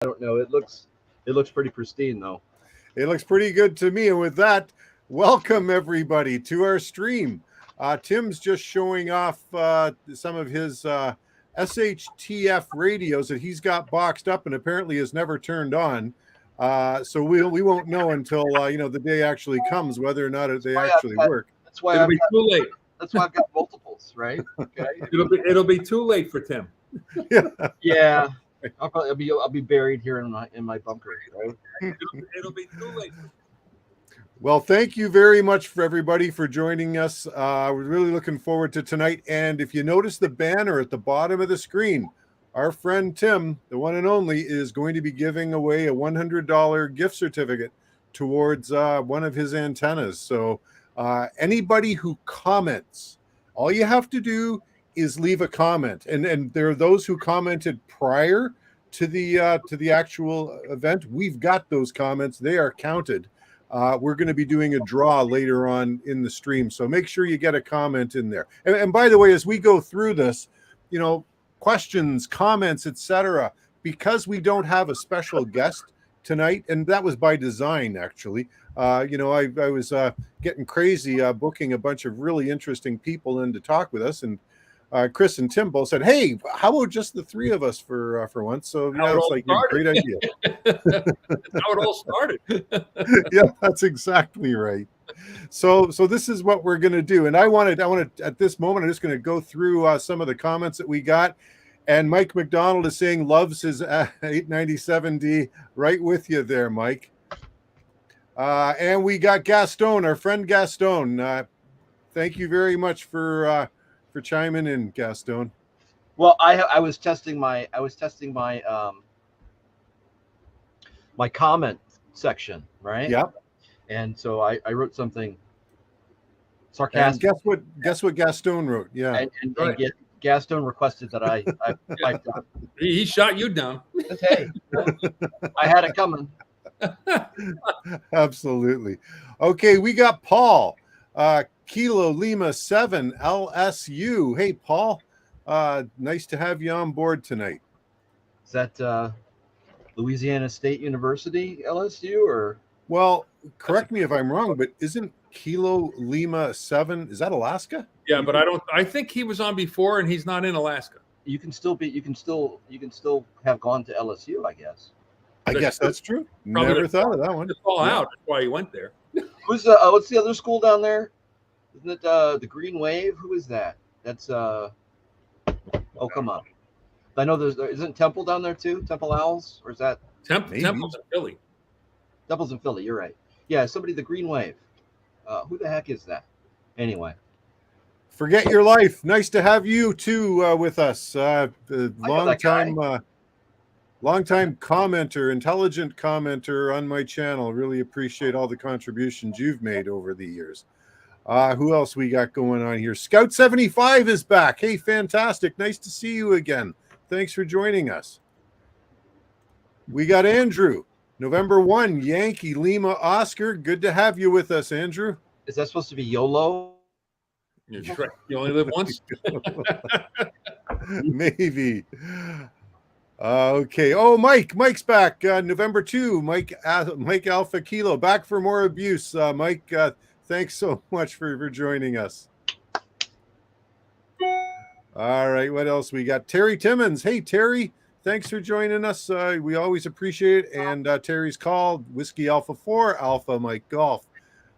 don't know. It looks pretty pristine though. It looks pretty good to me. And with that, welcome everybody to our stream. Tim's just showing off some of his SHTF radios that he's got boxed up and apparently has never turned on. So we won't know until the day actually comes whether or not they actually work. That's why It'll be too late. That's why I've got multiples, right? Okay. It'll be too late for Tim. Yeah. I'll be buried here in my bunker, right? It'll be too late. Well, thank you very much for everybody for joining us. We're really looking forward to tonight. And if you notice the banner at the bottom of the screen, our friend Tim, the one and only, is going to be giving away a $100 gift certificate towards one of his antennas. So anybody who comments, all you have to do is leave a comment. And there are those who commented prior to the actual event. We've got those comments. They are counted. We're going to be doing a draw later on in the stream. So make sure you get a comment in there. And by the way, as we go through this, questions, comments, etc., because we don't have a special guest tonight, and that was by design, actually. I was getting crazy booking a bunch of really interesting people in to talk with us, and Chris and Tim both said, "Hey, how about just the three of us for once?" So yeah, it's like a great idea. That's how it all started. Yeah, that's exactly right. So this is what we're going to do, and I wanted at this moment, I'm just going to go through some of the comments that we got. And Mike McDonald is saying loves his 897D. Right with you there, Mike. And we got Gaston, our friend Gaston. Thank you very much for chiming in, Gaston. Well, I was testing my my comment section, right? Yep. And so I wrote something sarcastic. And guess what Gaston wrote? Yeah. And Gaston requested that I typed up. He shot you down. Hey, I had it coming. Absolutely. Okay, we got Paul. Kilo Lima 7 LSU. Hey, Paul. Nice to have you on board tonight. Is that Louisiana State University LSU or? Well, correct me if I'm wrong, but isn't Kilo Lima 7, is that Alaska? Yeah, but I think he was on before and he's not in Alaska. You can still have gone to LSU, I guess. I guess that's true. Probably Never thought of that one. To fall out. That's why he went there. Who's what's the other school down there? Isn't it the Green Wave? Who is that? That's oh, come on. I know isn't Temple down there too? Temple Owls? Or is that Temple's in Philly. Temple's in Philly, you're right. Yeah, somebody, the Green Wave. Who the heck is that? Anyway. Forget your life. Nice to have you too with us. Long time commenter, intelligent commenter on my channel. Really appreciate all the contributions you've made over the years. Who else we got going on here? Scout 75 is back. Hey, fantastic. Nice to see you again. Thanks for joining us. We got Andrew, November 1, Yankee Lima Oscar. Good to have you with us, Andrew. Is that supposed to be YOLO? Right. You only live once. Maybe. Okay. Oh, Mike's back. November 2, Mike Alpha Kilo, back for more abuse. Mike, thanks so much for joining us. All right. What else we got? Terry Timmons. Hey, Terry. Thanks for joining us. We always appreciate it. And Terry's called Whiskey Alpha 4 Alpha Mike Golf.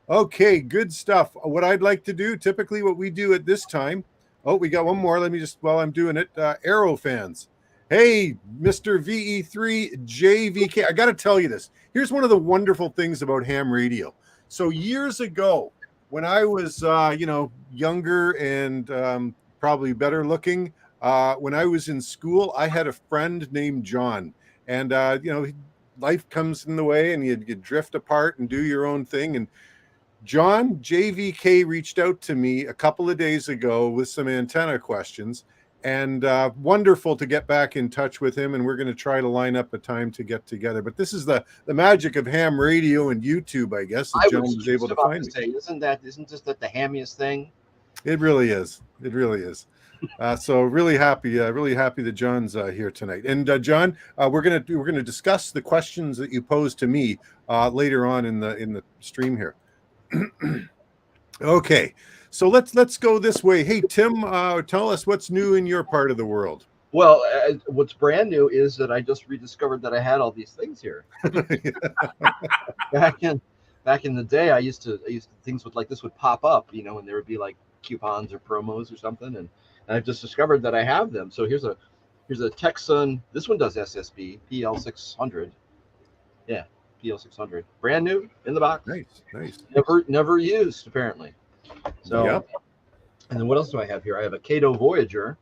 Okay, good stuff. What I'd like to do, typically what we do at this time. Oh, we got one more. Let me just, while I'm doing it, Arrow fans. Hey, Mr. VE3TWM. I got to tell you this. Here's one of the wonderful things about ham radio. So years ago, when I was, younger and probably better looking, when I was in school, I had a friend named John. And, life comes in the way and you drift apart and do your own thing. And John JVK reached out to me a couple of days ago with some antenna questions, and wonderful to get back in touch with him. And we're going to try to line up a time to get together. But this is the magic of ham radio and YouTube, I guess. The gentleman was able to find me. Isn't this the hammiest thing? It really is. It really is. So really happy that John's here tonight. And John, we're gonna discuss the questions that you posed to me later on in the stream here. Okay, so let's go this way. Hey Tim, tell us what's new in your part of the world. Well, what's brand new is that I just rediscovered that I had all these things here. back in the day, I used to things like this would pop up, you know, and there would be like coupons or promos or something, and I've just discovered that I have them. So here's a Texan. This one does SSB PL600. Yeah, PL600, brand new in the box. Nice. Never used apparently. So, yep. And then what else do I have here? I have a Kato Voyager.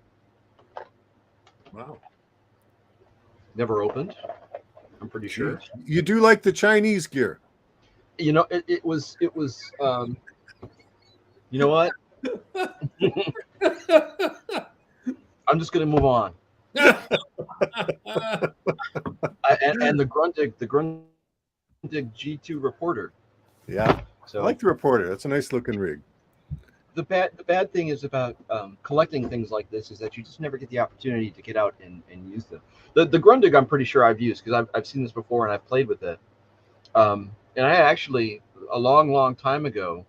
Wow. Never opened. I'm pretty sure. You do like the Chinese gear. You know, it was you know what? I'm just gonna move on. And the Grundig G2 Reporter. Yeah. So I like the Reporter. That's a nice looking rig. The bad thing is about collecting things like this is that you just never get the opportunity to get out and use them. The Grundig I'm pretty sure I've used because I've seen this before and I've played with it. And I actually a long time ago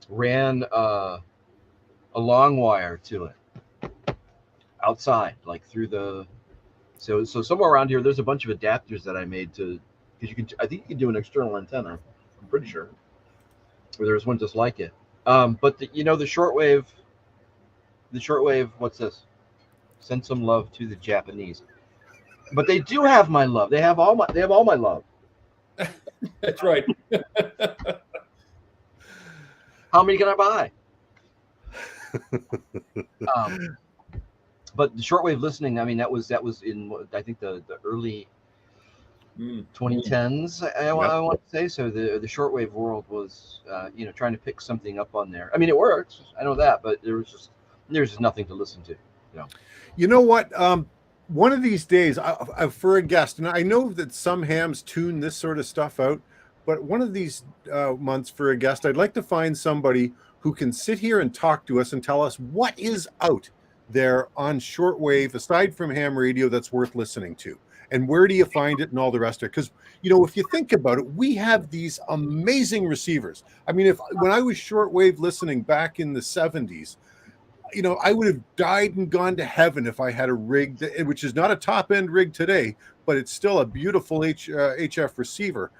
ran a long wire to it outside, like through the so somewhere around here there's a bunch of adapters that I made to because I think you can do an external antenna. I'm pretty sure. Or there's one just like it. But the shortwave, what's this? Send some love to the Japanese. But they do have my love. They have all my love. That's right. How many can I buy? But the shortwave listening, I mean, that was in I think the early 2010s. I want to say so. The shortwave world was trying to pick something up on there. I mean, it works. I know that, but there's just nothing to listen to. You know what? One of these days, for a guest, and I know that some hams tune this sort of stuff out, but one of these months for a guest, I'd like to find somebody who can sit here and talk to us and tell us what is out there on shortwave, aside from ham radio, that's worth listening to. And where do you find it and all the rest of it? Because, if you think about it, we have these amazing receivers. I mean, when I was shortwave listening back in the 70s, I would have died and gone to heaven if I had a rig, which is not a top-end rig today, but it's still a beautiful HF receiver.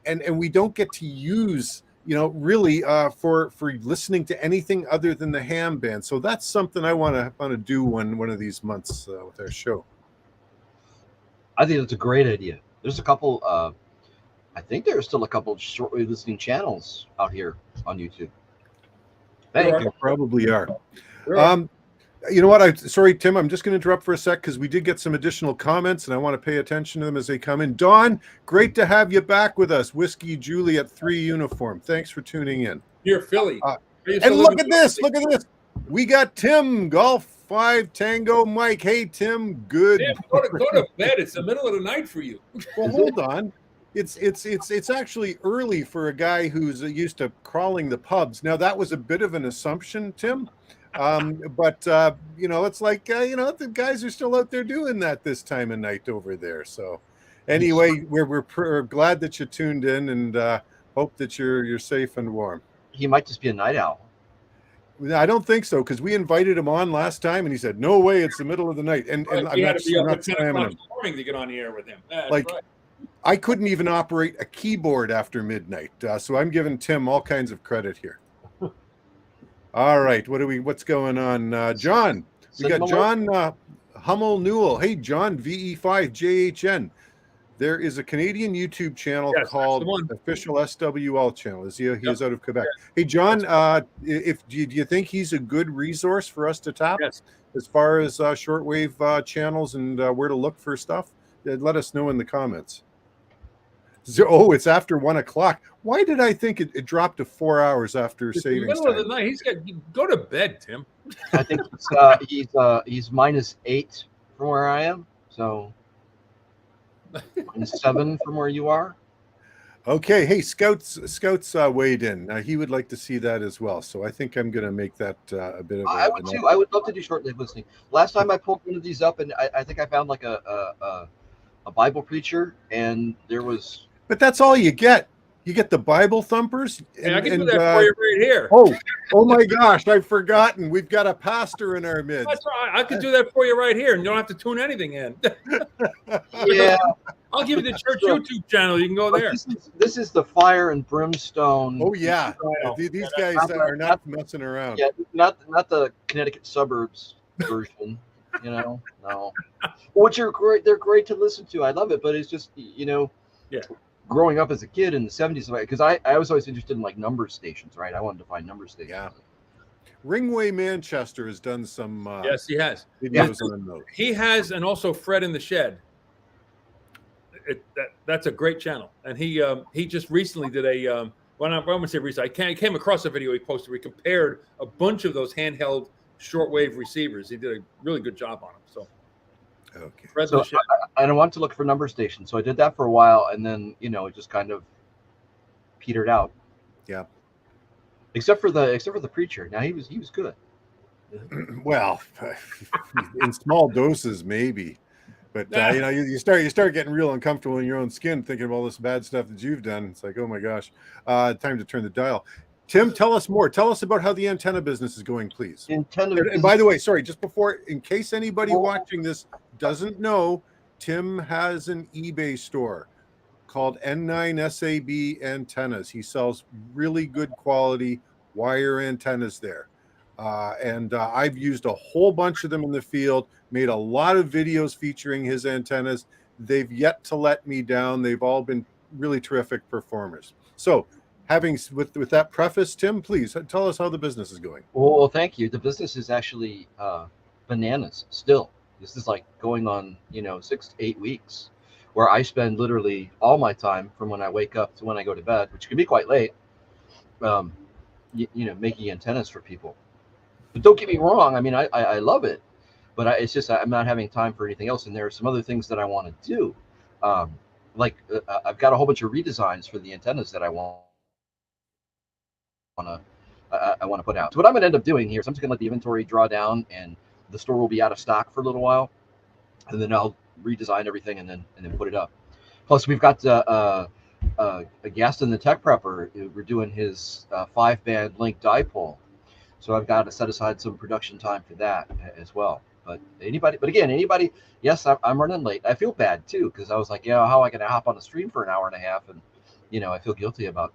And we don't get to use, really for listening to anything other than the ham band. So that's something I want to do one of these months with our show. I think that's a great idea. There's a couple. I think there are still a couple of shortwave listening channels out here on YouTube. There probably are. You know what? Sorry, Tim. I'm just going to interrupt for a sec because we did get some additional comments, and I want to pay attention to them as they come in. Dawn, great to have you back with us. Whiskey Juliet 3 uniform. Thanks for tuning in. You're Philly. And look at this. Look at this. We got Tim Golf 5 Tango Mike. Hey Tim, good. Tim, go to bed. It's the middle of the night for you. Well, hold on. It's actually early for a guy who's used to crawling the pubs. Now that was a bit of an assumption, Tim. But it's like the guys are still out there doing that this time of night over there. So anyway, we're glad that you tuned in and hope that you're safe and warm. He might just be a night owl. I don't think so, because we invited him on last time and he said, no way, it's the middle of the night. And I'm not slamming him. Morning to get on the air with him. Right. I couldn't even operate a keyboard after midnight. So I'm giving Tim all kinds of credit here. All right. What's going on? John, we got John Hummel Newell. Hey, John, VE3TWM. There is a Canadian YouTube channel called Official SWL Channel. He is out of Quebec. Yes. Hey, John, do you think he's a good resource for us to tap as far as shortwave channels and where to look for stuff? Let us know in the comments. It's after 1 o'clock. Why did I think it dropped to 4 hours after savings time? In the middle of the night. Go to bed, Tim. I think he's -8 from where I am. So -7 from where you are. Okay, hey, Scouts weighed in. He would like to see that as well. So I think I'm going to make that a bit of I would too. I would love to do short-lived listening. Last time I pulled one of these up, and I think I found like a Bible preacher, and there was. But that's all you get. You get the Bible thumpers. Hey, I can do that for you right here. Oh my gosh, I've forgotten. We've got a pastor in our midst. That's right. I could do that for you right here, and you don't have to tune anything in. Yeah, I'll give you the church YouTube channel. You can go there. This is the fire and brimstone. Oh yeah, these guys are not messing around. Yeah, not the Connecticut suburbs version. No. Which are great. They're great to listen to. I love it, but it's just yeah. Growing up as a kid in the 70s, because I was always interested in like number stations, right? I wanted to find number stations. Yeah. Ringway Manchester has done some. Yes, he has. Videos on those. He has, and also Fred in the Shed. That's a great channel, and he just recently did a. Well, I won't say recently. I came across a video he posted where he compared a bunch of those handheld shortwave receivers. He did a really good job on them. So. Okay. So I don't want to look for number stations, so I did that for a while, and then it just kind of petered out. Yeah. Except for the preacher. Now he was good. Well, in small doses maybe, but you start getting real uncomfortable in your own skin thinking of all this bad stuff that you've done. It's like, oh my gosh, time to turn the dial. Tim, tell us more. Tell us about how the antenna business is going, please. And by the way, sorry, just before, in case anybody watching this doesn't know, Tim has an eBay store called N9SAB Antennas. He sells really good quality wire antennas there. And I've used a whole bunch of them in the field, made a lot of videos featuring his antennas. They've yet to let me down. They've all been really terrific performers. So, with that preface, Tim, please tell us how the business is going. Well, thank you. The business is actually bananas still. This is like going on 6 to 8 weeks, where I spend literally all my time from when I wake up to when I go to bed, which can be quite late, making antennas for people. But don't get me wrong. I mean, I love it, but it's just I'm not having time for anything else. And there are some other things that I want to do. I've got a whole bunch of redesigns for the antennas that I want to put out. So what I'm going to end up doing here is I'm just going to let the inventory draw down, and the store will be out of stock for a little while, and then I'll redesign everything and then put it up. Plus, we've got Gaston the Tech Prepper. We're doing his 5-band link dipole, so I've got to set aside some production time for that as well. But anybody, yes, I'm running late. I feel bad too, because I was like, how am I going to hop on the stream for an hour and a half, and I feel guilty about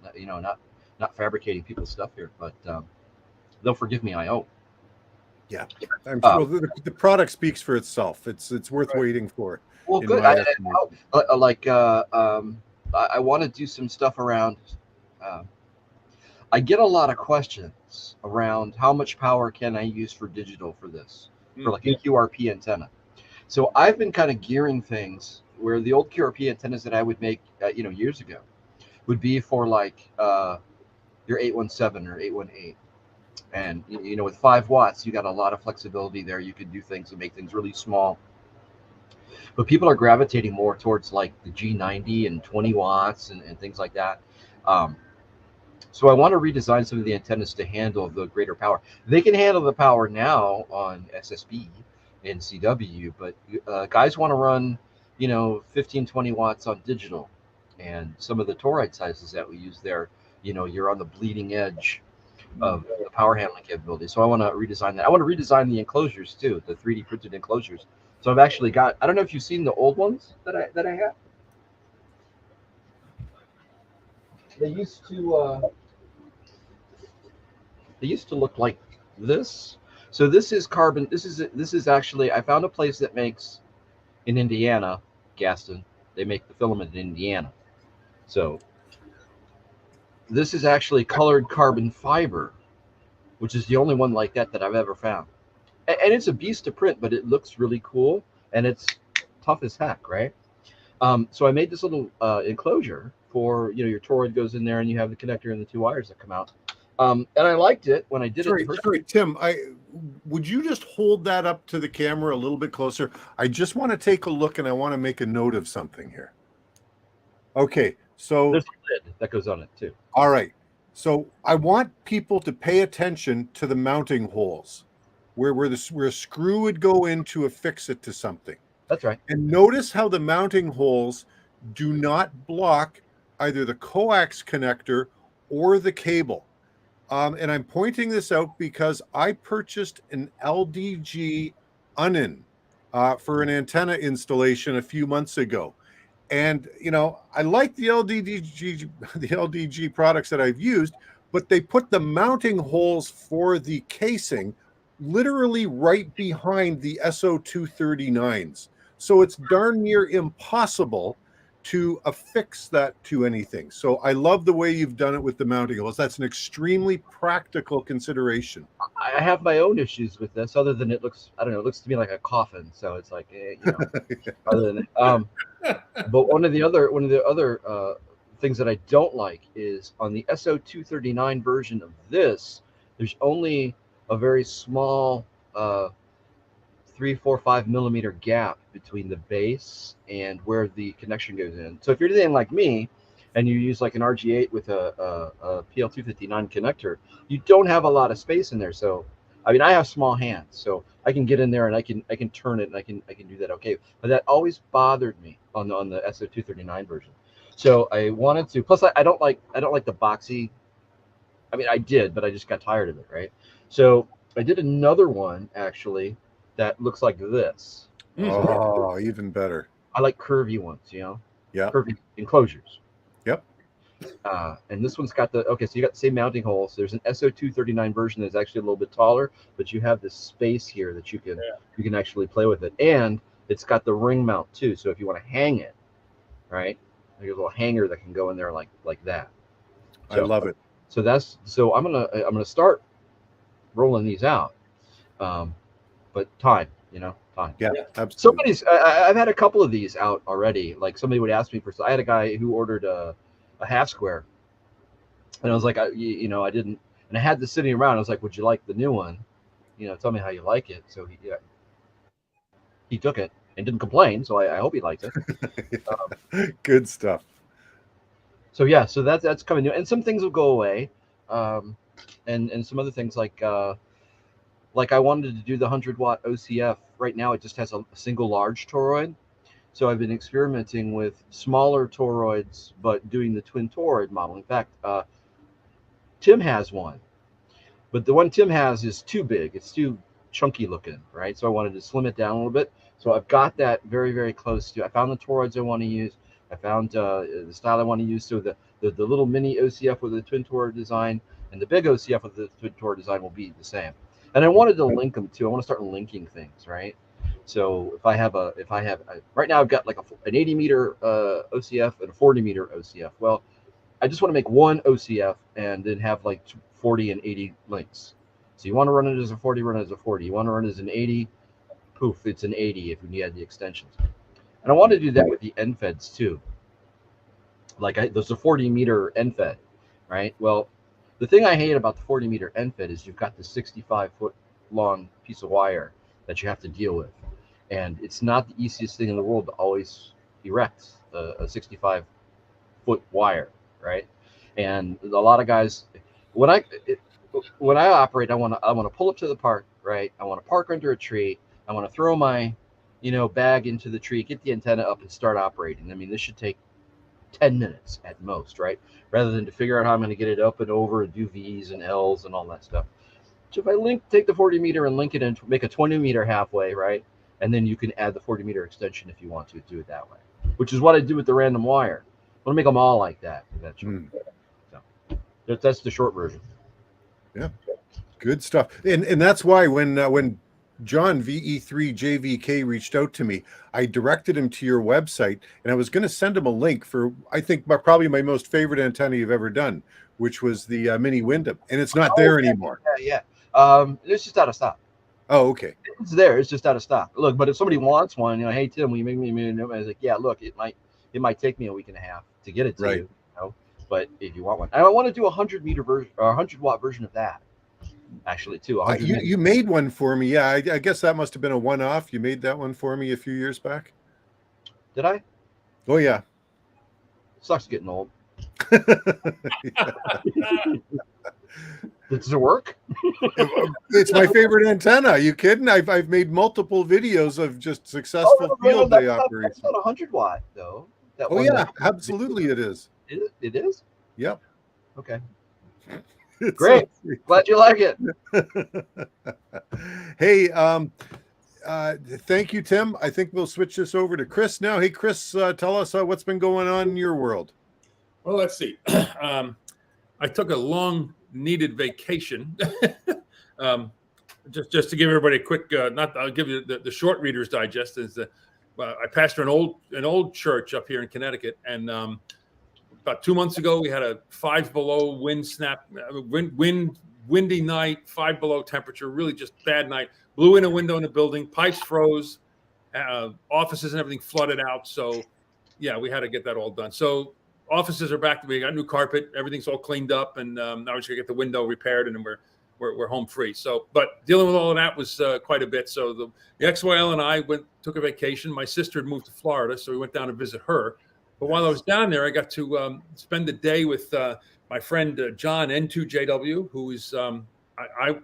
not fabricating people's stuff here, but they'll forgive me. I hope. Yeah, I'm sure the product speaks for itself. It's worth waiting for. Well, good. I want to do some stuff around. I get a lot of questions around how much power can I use for digital for this, for like a QRP antenna. So I've been kind of gearing things where the old QRP antennas that I would make, years ago, would be for like your 817 or 818. And with 5 watts, you got a lot of flexibility there. You can do things and make things really small. But people are gravitating more towards like the G90 and 20 watts and things like that. So I want to redesign some of the antennas to handle the greater power. They can handle the power now on SSB and CW, but guys want to run 15, 20 watts on digital. And some of the toroid sizes that we use there, you're on the bleeding edge of the power handling capability. So I want to redesign that. I want to redesign the enclosures too, the 3D printed enclosures. So I've actually got, I don't know if you've seen the old ones that I have. They used to look like this. So this is carbon. This is actually, I found a place that makes in Indiana, Gaston. They make the filament in Indiana. So this is actually colored carbon fiber, which is the only one like that I've ever found. And it's a beast to print, but it looks really cool, and it's tough as heck, right? So I made this little enclosure for, your toroid goes in there, and you have the connector and the 2 wires that come out. And I liked it when I did it. Sorry, Tim, would you just hold that up to the camera a little bit closer? I just want to take a look, and I want to make a note of something here. Okay. So There's a lid that goes on it too. all right. So I want people to pay attention to the mounting holes where a screw would go in to affix it to something. That's right. And notice how the mounting holes do not block either the coax connector or the cable. And I'm pointing this out because I purchased an LDG Unin for an antenna installation a few months ago. And, you know, I like the LDG products that I've used, but they put the mounting holes for the casing literally right behind the SO239s. So it's darn near impossible to affix that to anything. So I love the way you've done it with the mounting holes. That's an extremely practical consideration. I have my own issues with this, other than it looks, I don't know, it looks to me like a coffin. So it's like, you know, other than but one of the other things that I don't like is on the SO239 version of this, there's only a very small 3, 4, 5 millimeter gap between the base and where the connection goes in. So if you're anything like me and you use like an RG8 with a PL259 connector, you don't have a lot of space in there. So I mean, I have small hands, so I can get in there and I can turn it and I can do that okay. But that always bothered me on the SO239 version. So I wanted to. Plus, I don't like the boxy. I mean, I did, but I just got tired of it, right? So I did another one actually that looks like this. Oh, even better. I like curvy ones, you know. Yeah. Curvy enclosures. Yep. And this one's got so you got the same mounting holes. There's an SO239 version that's actually a little bit taller, but you have this space here that you can actually play with it, and it's got the ring mount too. So if you want to hang it, right, there's a little hanger that can go in there like that. So, I love it. So I'm gonna start rolling these out, but time. Yeah, absolutely. I've had a couple of these out already. Like somebody would ask me for. I had a guy who ordered a half square, and I was like, I didn't, and I had this sitting around. I was like, would you like the new one? Tell me how you like it. So he took it and didn't complain. So I hope he liked it. Good stuff. So yeah, so that's coming new, and some things will go away, and some other things like I wanted to do the 100-watt OCF. Right now, it just has a single large toroid. So I've been experimenting with smaller toroids, but doing the twin toroid model. In fact, Tim has one, but the one Tim has is too big. It's too chunky looking, right? So I wanted to slim it down a little bit. So I've got that very, very close to. I found the toroids I want to use. I found the style I want to use. So the little mini OCF with the twin toroid design and the big OCF with the twin toroid design will be the same. And I wanted to link them too. I want to start linking things, right? So if I have right now I've got like an 80 meter OCF and a 40 meter OCF. Well, I just want to make one OCF and then have like 40 and 80 links. So you want to run it as a 40, run it as a 40. You want to run it as an 80, poof, it's an 80 if you add the extensions. And I want to do that with the end feds too. There's a 40 meter end fed, right? Well, the thing I hate about the 40 meter end fed is you've got the 65-foot long piece of wire that you have to deal with. And it's not the easiest thing in the world to always erect a 65-foot wire, right? And a lot of guys, when I operate, I want to pull up to the park, right? I want to park under a tree. I want to throw my, bag into the tree, get the antenna up, and start operating. I mean, this should take 10 minutes at most, right? Rather than to figure out how I'm going to get it up and over and do V's and L's and all that stuff. So if I take the 40 meter and link it and make a 20 meter halfway, right? And then you can add the 40 meter extension if you want to do it that way, which is what I do with the random wire. I want to make them all like that eventually. So that's the short version. Yeah, good stuff. And that's why when John VE3JVK reached out to me, I directed him to your website, and I was going to send him a link for, I think, probably my most favorite antenna you've ever done, which was the Mini Windham, and it's not there anymore. Yeah. It's just out of stock. Oh, okay. It's there. It's just out of stock. Look, but if somebody wants one, hey Tim, will you make me a Mini? I was like, yeah. Look, it might take me a week and a half to get it to you. But if you want one, I want to do a 100 meter version or 100-watt version of that. Actually, too. You made one for me. Yeah, I guess that must have been a one-off. You made that one for me a few years back. Did I? Oh yeah. Sucks getting old. Does it work? It's my favorite antenna. Are you kidding? I've made multiple videos of just successful field day operations. That's not 100 watt though. That Oh yeah, absolutely it is. It is? Yep. Okay. It's great. So glad you like it. Hey, thank you, Tim. I think we'll switch this over to Chris now. Hey, Chris, tell us what's been going on in your world. Well, let's see. I took a long needed vacation. Just to give everybody a quick, I'll give you the short Reader's Digest. Is I pastor an old church up here in Connecticut, and about 2 months ago we had a 5 below windy night, 5 below temperature, really just bad night. Blew in a window in the building, pipes froze, offices and everything flooded out. So yeah, we had to get that all done. So offices are back. We got new carpet, everything's all cleaned up, and now we're just gonna get the window repaired, and then we're home free. So, but dealing with all of that was quite a bit. So the XYL and I took a vacation. My sister had moved to Florida, so we went down to visit her. But while I was down there, I got to spend the day with my friend John N2JW, who is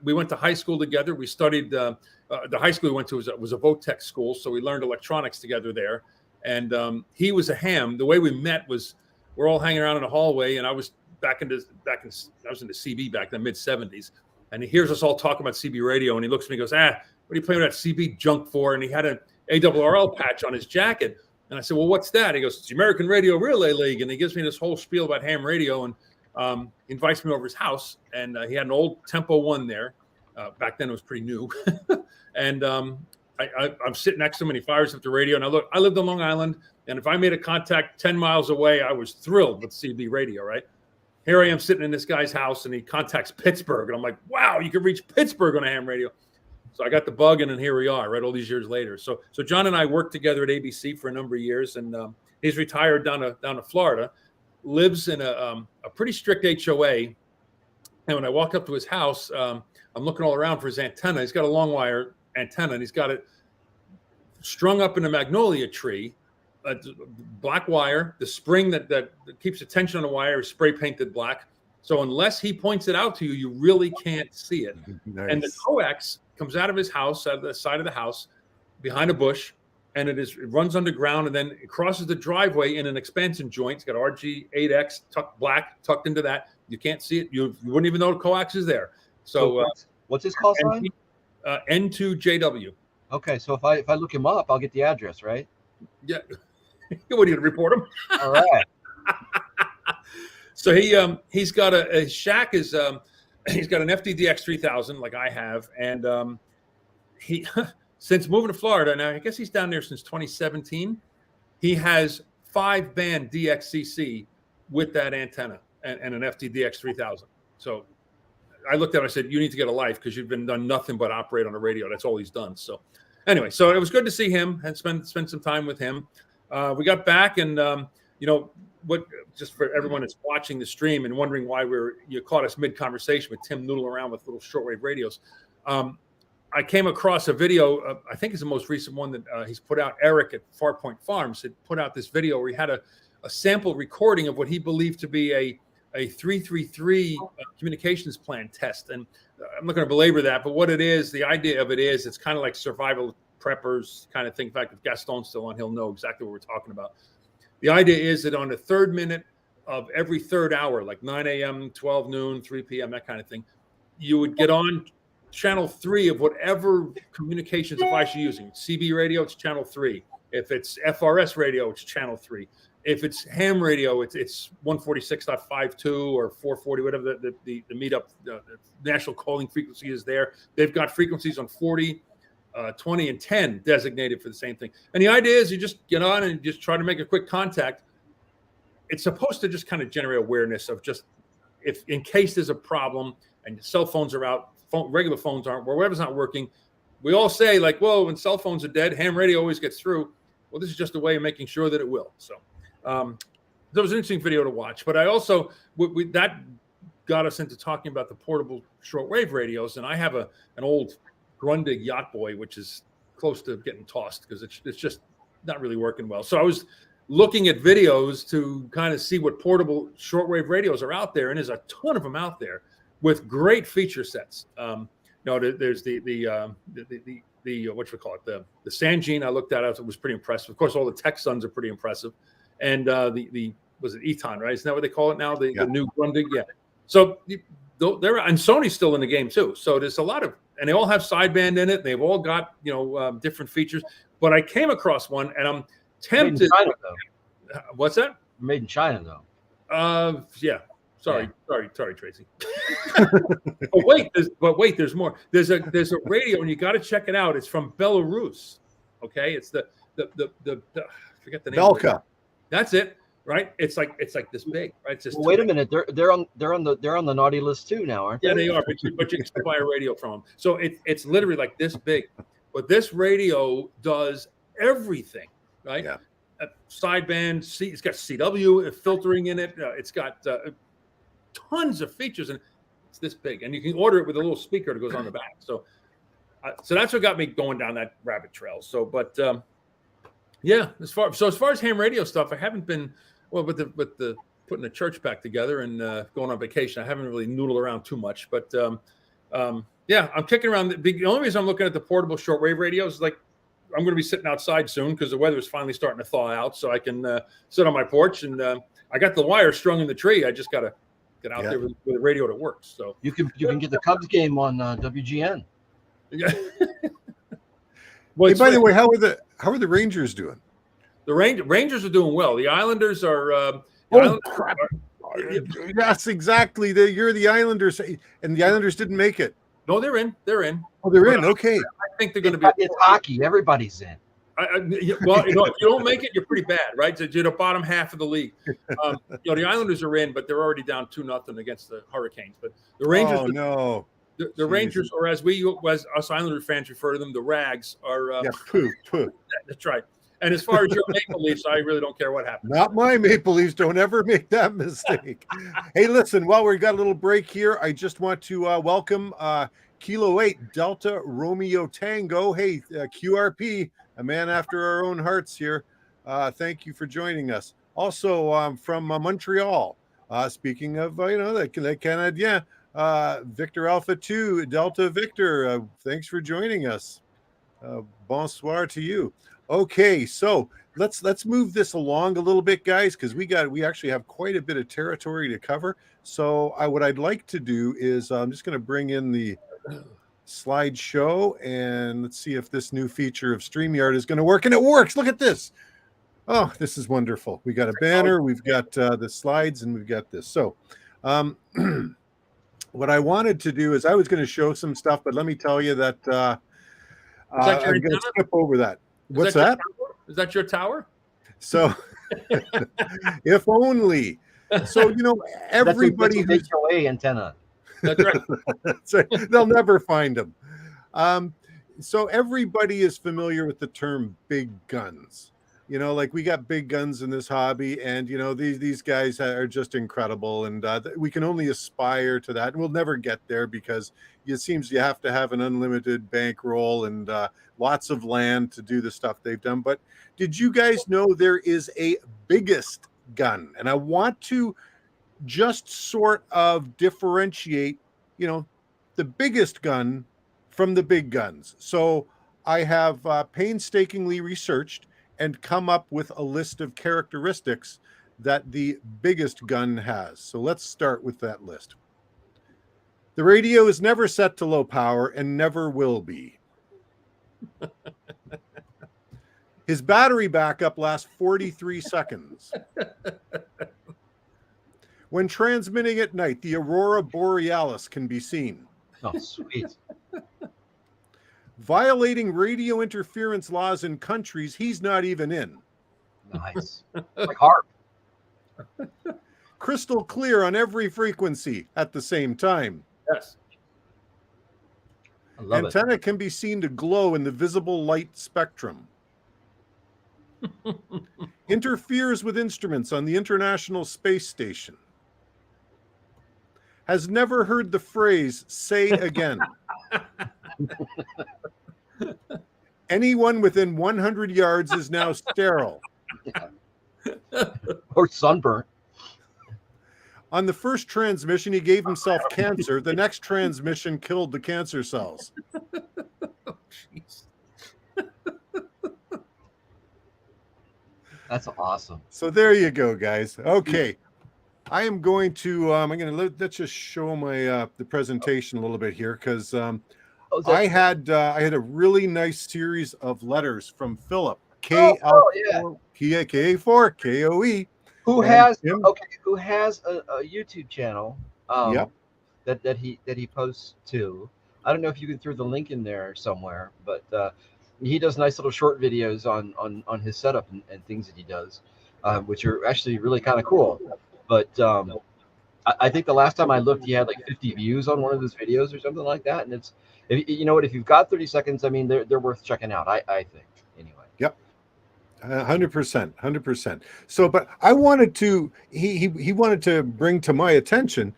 we went to high school together. We studied the high school we went to was a Votech school, so we learned electronics together there. And he was a ham. The way we met was we're all hanging around in the hallway, and I was I was into CB back in the mid '70s. And he hears us all talking about CB radio, and he looks at me and goes, what are you playing with that CB junk for? And he had an ARRL patch on his jacket. And I said, well, what's that? He goes, it's the American Radio Relay League. And he gives me this whole spiel about ham radio, and invites me over his house. And he had an old Tempo 1 there. Back then it was pretty new. And I'm sitting next to him, and he fires up the radio. And I lived on Long Island. And if I made a contact 10 miles away, I was thrilled with CB radio, right? Here I am sitting in this guy's house, and he contacts Pittsburgh. And I'm like, wow, you can reach Pittsburgh on a ham radio. So I got the bug, and then here we are, right, all these years later. So John and I worked together at ABC for a number of years, and he's retired down to Florida, lives in a pretty strict HOA. And when I walk up to his house, I'm looking all around for his antenna. He's got a long wire antenna, and he's got it strung up in a magnolia tree. Black wire, the spring that keeps the tension on the wire is spray painted black. So unless he points it out to you, you really can't see it. Nice. And the coax comes out of his house, out of the side of the house, behind a bush, and it runs underground, and then it crosses the driveway in an expansion joint. It's got RG8X tucked into that. You can't see it. You wouldn't even know the coax is there. So what's his call sign? N2JW. Okay, so if I look him up, I'll get the address, right? Yeah. What are you gonna report him? All right. So he's got his shack is he's got an FDDX 3000 like I have, and he since moving to Florida, now I guess he's down there since 2017. He has 5-band DXCC with that antenna and an FDDX 3000. So I looked at him, I said, you need to get a life, because you've been done nothing but operate on a radio. That's all he's done. So anyway, so it was good to see him and spend some time with him. We got back, and just for everyone that's watching the stream and wondering why you caught us mid-conversation with Tim noodling around with little shortwave radios. I came across a video, I think it's the most recent one that he's put out. Eric at Farpoint Farms had put out this video where he had a sample recording of what he believed to be a 333 communications plan test. And I'm not going to belabor that, but what it is, the idea of it is, it's kind of like survival preppers kind of thing. In fact, if Gaston's still on, he'll know exactly what we're talking about. The idea is that on the third minute of every third hour, like 9 a.m., 12 noon, 3 p.m., that kind of thing, you would get on channel 3 of whatever communications device you're using. CB radio, it's channel 3. If it's FRS radio, it's channel 3. If it's ham radio, it's 146.52 or 440, whatever the meetup, the national calling frequency is there. They've got frequencies on 40, 20, and 10 designated for the same thing. And the idea is you just get on and just try to make a quick contact. It's supposed to just kind of generate awareness of just, if in case there's a problem and cell phones are out, regular phones aren't, or whatever's not working. We all say, like, well, when cell phones are dead, ham radio always gets through. Well, this is just a way of making sure that it will. So that was an interesting video to watch. But I also, that got us into talking about the portable shortwave radios. And I have an old Grundig Yacht Boy, which is close to getting tossed because it's just not really working well. So I was looking at videos to kind of see what portable shortwave radios are out there, and there's a ton of them out there with great feature sets. There's the what you call it, the Sangene I looked at, it was pretty impressive. Of course, all the Tech Suns are pretty impressive, and the was it Eton, right? Isn't that what they call it now? The new Grundig, yeah. So they're, and Sony's still in the game too. So there's a lot of, and they all have sideband in it. They've all got different features. But I came across one, and I'm tempted. Made in China, though. What's that? Made in China, though. Yeah. Sorry, Tracy. but wait, there's more. There's a radio, and you got to check it out. It's from Belarus. Okay, it's the I forget the name. Belka. That's it, right? It's like this big, right? It's just wait a minute, they're on the naughty list too now, aren't they? Yeah, they are. But you can still buy a radio from them. So it's literally like this big. But this radio does everything, right? Yeah. Sideband, it's got CW filtering in it. It's got tons of features, and it's this big. And you can order it with a little speaker that goes on the back. So that's what got me going down that rabbit trail. So, but yeah, as far as ham radio stuff, I haven't been with the putting the church back together and going on vacation. I haven't really noodled around too much, but yeah, I'm kicking around. The only reason I'm looking at the portable shortwave radios is like I'm going to be sitting outside soon because the weather is finally starting to thaw out, so I can sit on my porch, and I got the wire strung in the tree. I just got to get out there with a radio that works. So you can get the Cubs game on WGN. Yeah. Hey, by the way, how are the Rangers doing? The Rangers are doing well. The Islanders are. Crap. Yes, exactly. You're the Islanders, and the Islanders didn't make it. No, they're in. They're in. Oh, they're in. Okay. I think they're going to be. It's hockey. Everybody's in. Well, if you don't make it, you're pretty bad, right? So you're the bottom half of the league. The Islanders are in, but they're already down 2-0 against the Hurricanes. But the Rangers. Oh no. The Rangers, or as us Islander fans refer to them, the Rags are. Poo. That's right. And as far as your Maple Leafs, I really don't care what happens. Not my Maple Leafs. Don't ever make that mistake. Hey, listen, while we've got a little break here, I just want to welcome Kilo 8 Delta Romeo Tango. Hey, QRP, a man after our own hearts here. Thank you for joining us. Also from Montreal, speaking of, that Canadien, Victor Alpha 2, Delta Victor, thanks for joining us. Bonsoir to you. Okay, so let's move this along a little bit, guys, because we actually have quite a bit of territory to cover. So what I'd like to do is I'm just going to bring in the slideshow, and let's see if this new feature of StreamYard is going to work. And it works. Look at this. Oh, this is wonderful. We got a banner, we've got the slides, and we've got this. So what I wanted to do is I was going to show some stuff, but let me tell you that I'm going to skip over that. What's that? Is that your tower? So, if only. So, everybody who's HOA antenna. That's right. So they'll never find them. So everybody is familiar with the term big guns. Like we got big guns in this hobby, and these guys are just incredible, and we can only aspire to that. And we'll never get there because it seems you have to have an unlimited bankroll and lots of land to do the stuff they've done. But did you guys know there is a biggest gun? And I want to just sort of differentiate, the biggest gun from the big guns. So I have painstakingly researched and come up with a list of characteristics that the biggest gun has. So let's start with that list. The radio is never set to low power and never will be. His battery backup lasts 43 seconds. When transmitting at night, the aurora borealis can be seen. Oh, sweet. Violating radio interference laws in countries he's not even in. Nice. Like harp. Crystal clear on every frequency at the same time. Yes. I love Antenna can be seen to glow in the visible light spectrum. Interferes with instruments on the International Space Station. Has never heard the phrase, say again. Anyone within 100 yards is now sterile. or sunburnt. On the first transmission, he gave himself cancer. The next transmission killed the cancer cells. Oh, jeez. That's awesome. So there you go, guys. Okay. I am going to, let's just show my, the presentation a little bit here, because I had a really nice series of letters from Philip, KA4 KOE. Who has a YouTube channel Yep. that he posts to. I don't know if you can throw the link in there somewhere, but he does nice little short videos on his setup and things that he does, which are actually really kind of cool. But I think the last time I looked, he had like 50 views on one of his videos or something like that. And it's, you know what, if you've got 30 seconds, I mean, they're worth checking out. I think anyway. Yep. 100%. So, but I wanted to, he wanted to bring to my attention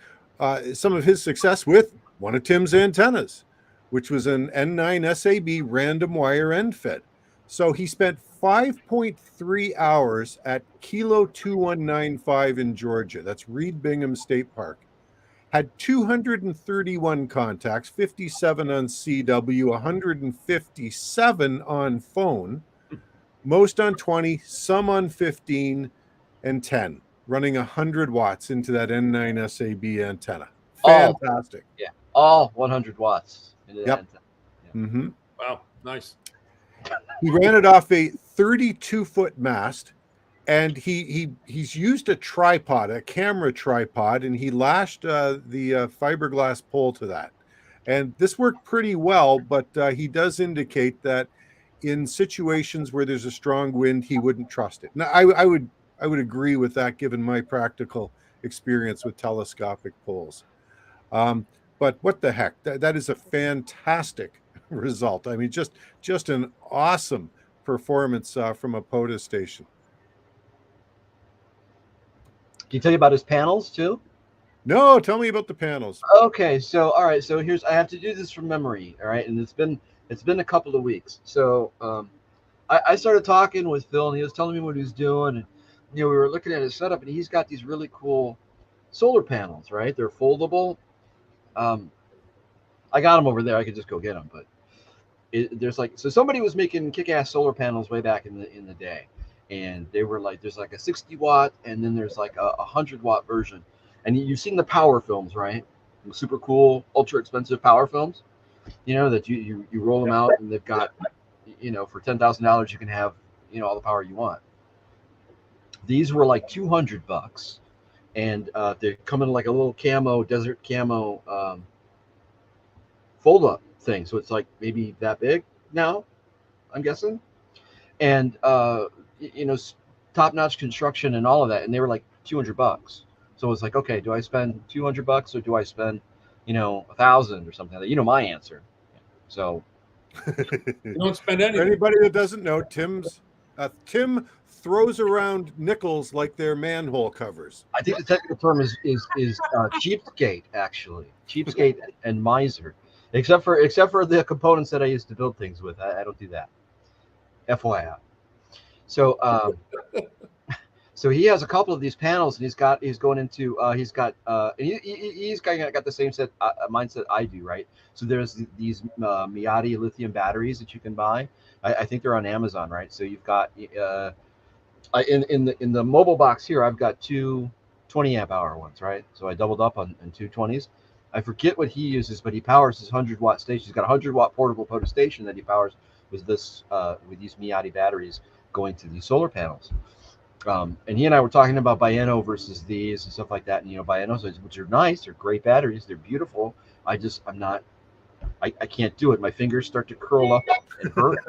some of his success with one of Tim's antennas, which was an N9 SAB random wire end fed. So he spent 5.3 hours at Kilo 2195 in Georgia. That's Reed Bingham State Park. Had 231 contacts, 57 on CW, 157 on phone, most on 20, some on 15 and 10, running 100 watts into that N9 SAB antenna. Fantastic. Yeah, all 100 watts into that antenna. Yeah. Mm-hmm. Wow, nice. He ran it off a 32-foot mast, and he's used a tripod, a camera tripod, and he lashed the fiberglass pole to that. And this worked pretty well, but he does indicate that in situations where there's a strong wind, he wouldn't trust it. Now, I would agree with that, given my practical experience with telescopic poles. But what the heck? That is a fantastic result. I mean, just an awesome performance from a POTUS station. Can you tell you about his panels too? No, tell me about the panels. Okay, so all right, so I have to do this from memory, all right, and it's been a couple of weeks. So I started talking with Phil, and he was telling me what he was doing, and we were looking at his setup, and he's got these really cool solar panels, right? They're foldable. I got them over there. I could just go get them, but there's like, so somebody was making kick-ass solar panels way back in the day, and they were like, there's like a 60 watt, and then there's like a 100 watt version, and you've seen the power films, right? Super cool, ultra expensive power films, that you roll them out, and they've got, for $10,000 you can have all the power you want. These were like $200, and they come in like a little desert camo fold up thing, so it's like maybe that big now, I'm guessing, and top-notch construction and all of that, and they were like $200. So it's like, okay, do I spend $200 or do I spend $1,000 or something like that? My answer. So you don't spend anything. For anybody that doesn't know, Tim throws around nickels like they're manhole covers. I think the technical term is cheapskate, actually. Cheapskate and miser. Except for the components that I used to build things with. I don't do that. FYI. So so he has a couple of these panels, and he's got the same mindset I do, right? So there's these Miati lithium batteries that you can buy. I think they're on Amazon, right? So you've got in the mobile box here, I've got two 20 amp hour ones, right? So I doubled up on 2 20s. I forget what he uses, but he powers his 100 watt station. He's got a 100 watt portable POTUS station that he powers with these Miati batteries going to these solar panels. And he and I were talking about Bieno versus these and stuff like that. And Bienos, which are nice, they're great batteries, they're beautiful. I can't do it. My fingers start to curl up and hurt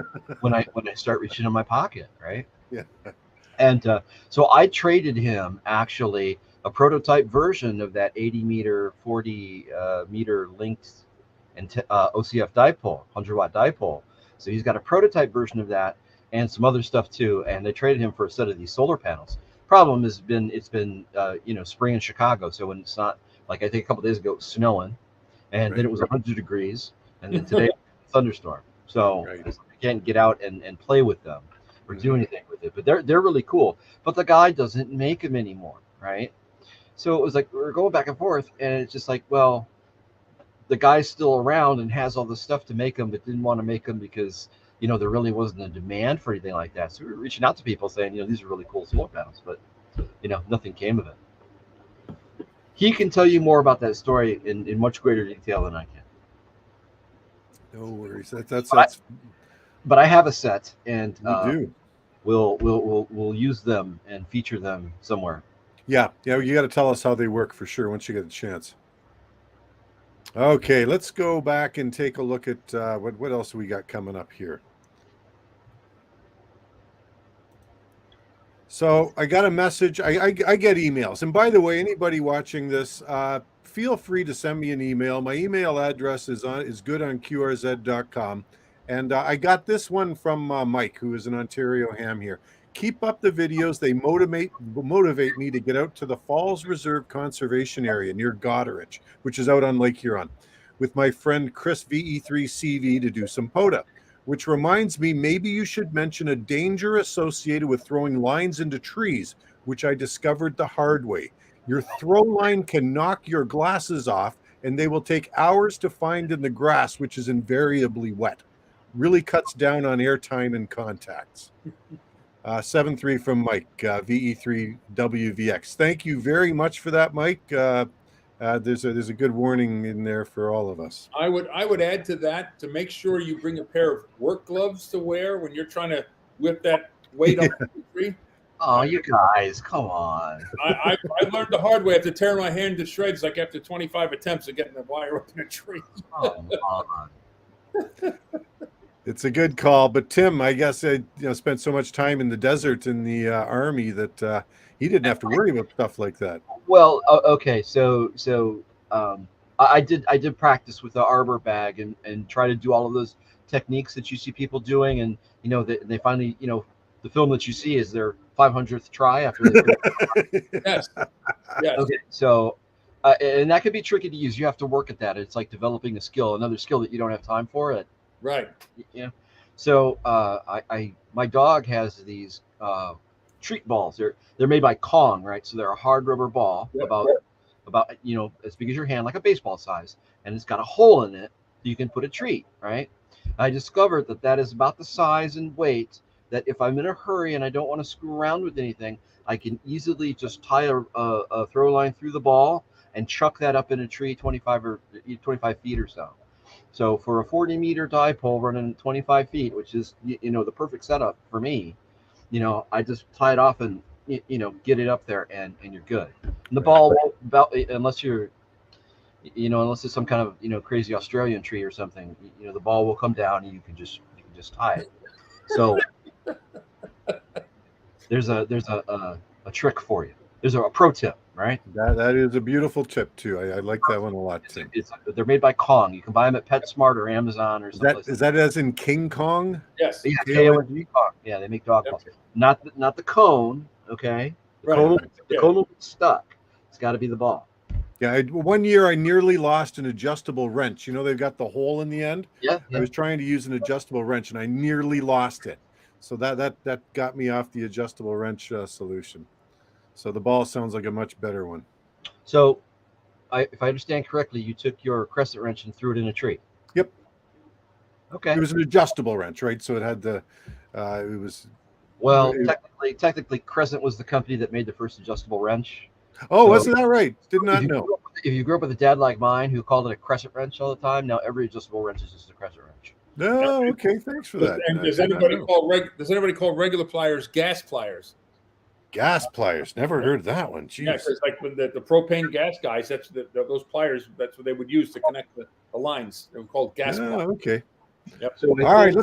when I start reaching in my pocket, right? Yeah. And so I traded him actually a prototype version of that 80 meter, 40 meter linked and OCF dipole, 100 watt dipole. So he's got a prototype version of that and some other stuff too. And they traded him for a set of these solar panels. Problem has been, it's been spring in Chicago. So when it's not, like I think a couple days ago, it was snowing, and then it was 100 degrees, and then today thunderstorm. So I can't get out and play with them or do anything with with it, but they're really cool. But the guy doesn't make them anymore, right? So it was like we were going back and forth, and it's just like, well, the guy's still around and has all the stuff to make them, but didn't want to make them because there really wasn't a demand for anything like that. So we were reaching out to people saying, these are really cool solar panels, but nothing came of it. He can tell you more about that story in much greater detail than I can. No worries. But I have a set, and we do. We'll use them and feature them somewhere. Yeah. You got to tell us how they work for sure once you get a chance. Okay, let's go back and take a look at what else we got coming up here. So I got a message. I get emails, and by the way, anybody watching this, feel free to send me an email. My email address is good on qrz.com, and I got this one from Mike, who is an Ontario ham here. Keep up the videos. They motivate me to get out to the Falls Reserve Conservation Area near Goderich, which is out on Lake Huron, with my friend Chris VE3TWM to do some POTA. Which reminds me, maybe you should mention a danger associated with throwing lines into trees, which I discovered the hard way. Your throw line can knock your glasses off, and they will take hours to find in the grass, which is invariably wet. Really cuts down on airtime and contacts. 7-3 from Mike, VE3WVX. Thank you very much for that, Mike. There's a good warning in there for all of us. I would add to that to make sure you bring a pair of work gloves to wear when you're trying to whip that weight up the tree. Oh, you guys, come on. I learned the hard way. I have to tear my hand to shreds like after 25 attempts of getting the wire up in a tree. Oh, It's a good call, but Tim, I guess, spent so much time in the desert in the Army that he didn't have to worry about stuff like that. Well, okay, so I did practice with the arbor bag and try to do all of those techniques that you see people doing, and they finally the film that you see is their 500th try after they Yes. Okay, so and that can be tricky to use. You have to work at that. It's like developing a skill, another skill that you don't have time for. Right. So my dog has these treat balls. They're made by Kong, right? So they're a hard rubber ball, about as big as your hand, like a baseball size, and it's got a hole in it so you can put a treat, right? I discovered that is about the size and weight that if I'm in a hurry and I don't want to screw around with anything, I can easily just tie a throw line through the ball and chuck that up in a tree 25 feet or so. So for a 40-meter dipole running 25 feet, which is the perfect setup for me, I just tie it off and get it up there and you're good. And the ball won't, unless you're unless it's some kind of crazy Australian tree or something, the ball will come down and you can just tie it. So there's a trick for you. There's a pro tip, right? That is a beautiful tip too. I like that one a lot too. They're made by Kong. You can buy them at PetSmart or Amazon or something. Is that as in King Kong? Yes. Yeah, K-O-N-G. Yeah, they make dog balls. Not the cone. Okay. The cone will be stuck. It's got to be the ball. Yeah. One year I nearly lost an adjustable wrench. They've got the hole in the end. Yeah. I was trying to use an adjustable wrench and I nearly lost it. So that got me off the adjustable wrench solution. So the ball sounds like a much better one. So, if I understand correctly, you took your crescent wrench and threw it in a tree. Yep. Okay. It was an adjustable wrench, right? So it had the. It was. Well, technically, Crescent was the company that made the first adjustable wrench. Oh, so, wasn't that right? Did not know. If you grew up with a dad like mine who called it a crescent wrench all the time, now every adjustable wrench is just a crescent wrench. No, okay, thanks for that. And does anybody call regular pliers gas pliers? Gas pliers. Never heard that one. Jeez. Yeah, because like the propane gas guys, that's those pliers. That's what they would use to connect the lines. They were called gas pliers. Okay. Yep. So all right,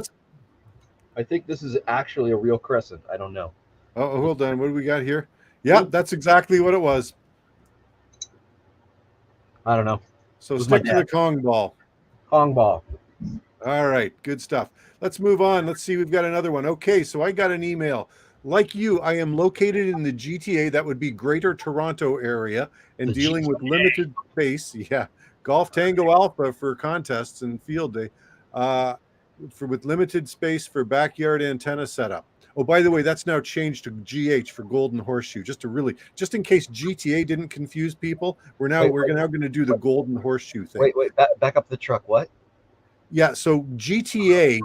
I think this is actually a real crescent. I don't know. Oh, hold on. What do we got here? Yeah, that's exactly what it was. I don't know. So stick to the Kong ball. Kong ball. All right, good stuff. Let's move on. Let's see. We've got another one. Okay, so I got an email. Like you, I am located in the GTA, that would be Greater Toronto area, and dealing with limited space. Yeah, Golf Tango Alpha for contests and field day, with limited space for backyard antenna setup. Oh, by the way, that's now changed to GH for Golden Horseshoe. Just in case GTA didn't confuse people, we're now going to do the Golden Horseshoe thing. Wait, back up the truck. What? Yeah, so GTA,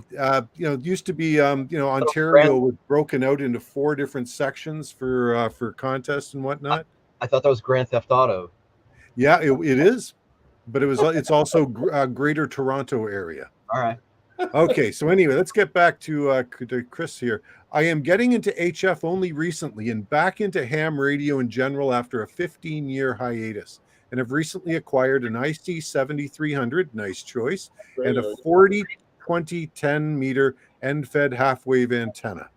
used to be, Ontario was broken out into 4 different sections for contests and whatnot. I thought that was Grand Theft Auto. Yeah, it is, but it's also Greater Toronto area. All right. Okay, so anyway, let's get back to Chris here. I am getting into HF only recently and back into ham radio in general after a 15-year hiatus, and have recently acquired an IC 7300, nice choice, and a 40-20-10 meter end-fed half-wave antenna.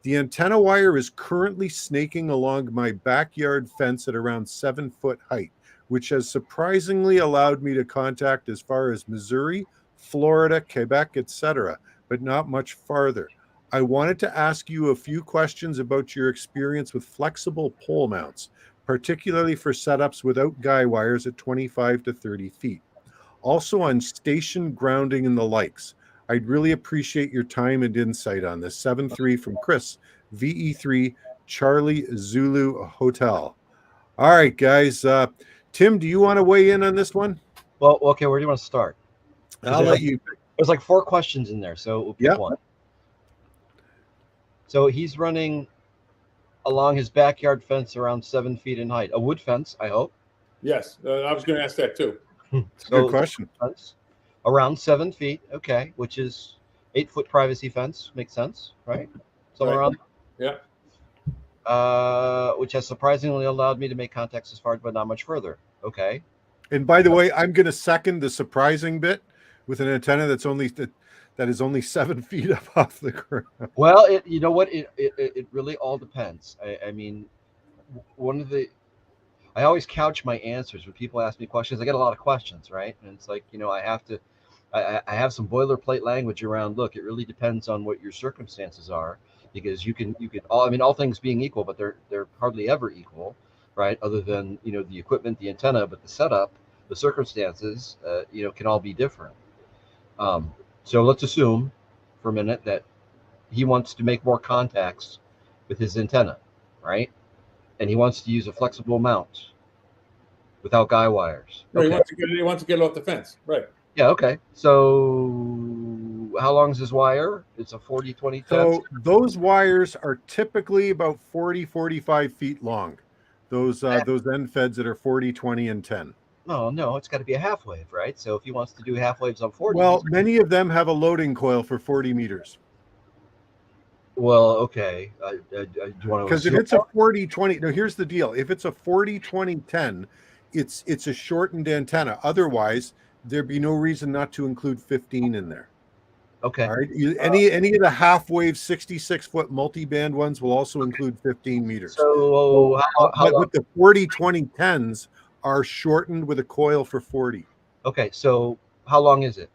The antenna wire is currently snaking along my backyard fence at around 7-foot height, which has surprisingly allowed me to contact as far as Missouri, Florida, Quebec, etc., but not much farther. I wanted to ask you a few questions about your experience with flexible pole mounts, particularly for setups without guy wires at 25 to 30 feet. Also on station grounding and the likes. I'd really appreciate your time and insight on this. 7-3 from Chris VE3 Charlie Zulu Hotel. All right, guys. Tim, do you want to weigh in on this one? Well, okay. Where do you want to start? I'll let you. There's like 4 questions in there, so we'll pick one. So he's running along his backyard fence around 7 feet in height. A wood fence, I hope. Yes, I was going to ask that too. Good question. Around 7 feet, okay, which is 8-foot privacy fence. Makes sense, right? Somewhere around. Yeah. Which has surprisingly allowed me to make contacts as far, but not much further. Okay. And by the way, I'm going to second the surprising bit with an antenna that is only 7 feet up off the ground. Well, you know what? It really all depends. I mean, I always couch my answers when people ask me questions. I get a lot of questions, right? And it's like, I have some boilerplate language around. Look, it really depends on what your circumstances are, because you can all things being equal, but they're hardly ever equal, right? Other than the equipment, the antenna, but the setup, the circumstances, can all be different. So let's assume for a minute that he wants to make more contacts with his antenna, right? And he wants to use a flexible mount without guy wires. Okay. Okay. He wants to get it off the fence, right? Yeah, okay. So how long is his wire? It's a 40-20 So those wires are typically about 40-45 feet long. Those end feds that are 40, 20, and 10. No, it's got to be a half wave, right? So if he wants to do half waves on 40. Well, many of them have a loading coil for 40 meters. Well, okay. Do you want to? Because if it's a 40-20, no, here's the deal. If it's a 40-20-10, it's a shortened antenna. Otherwise, there'd be no reason not to include 15 in there. Okay. All right. Any of the half wave 66-foot multi-band ones will also include 15 meters. So how with the 40-20-10s are shortened with a coil for 40. Okay, so how long is it?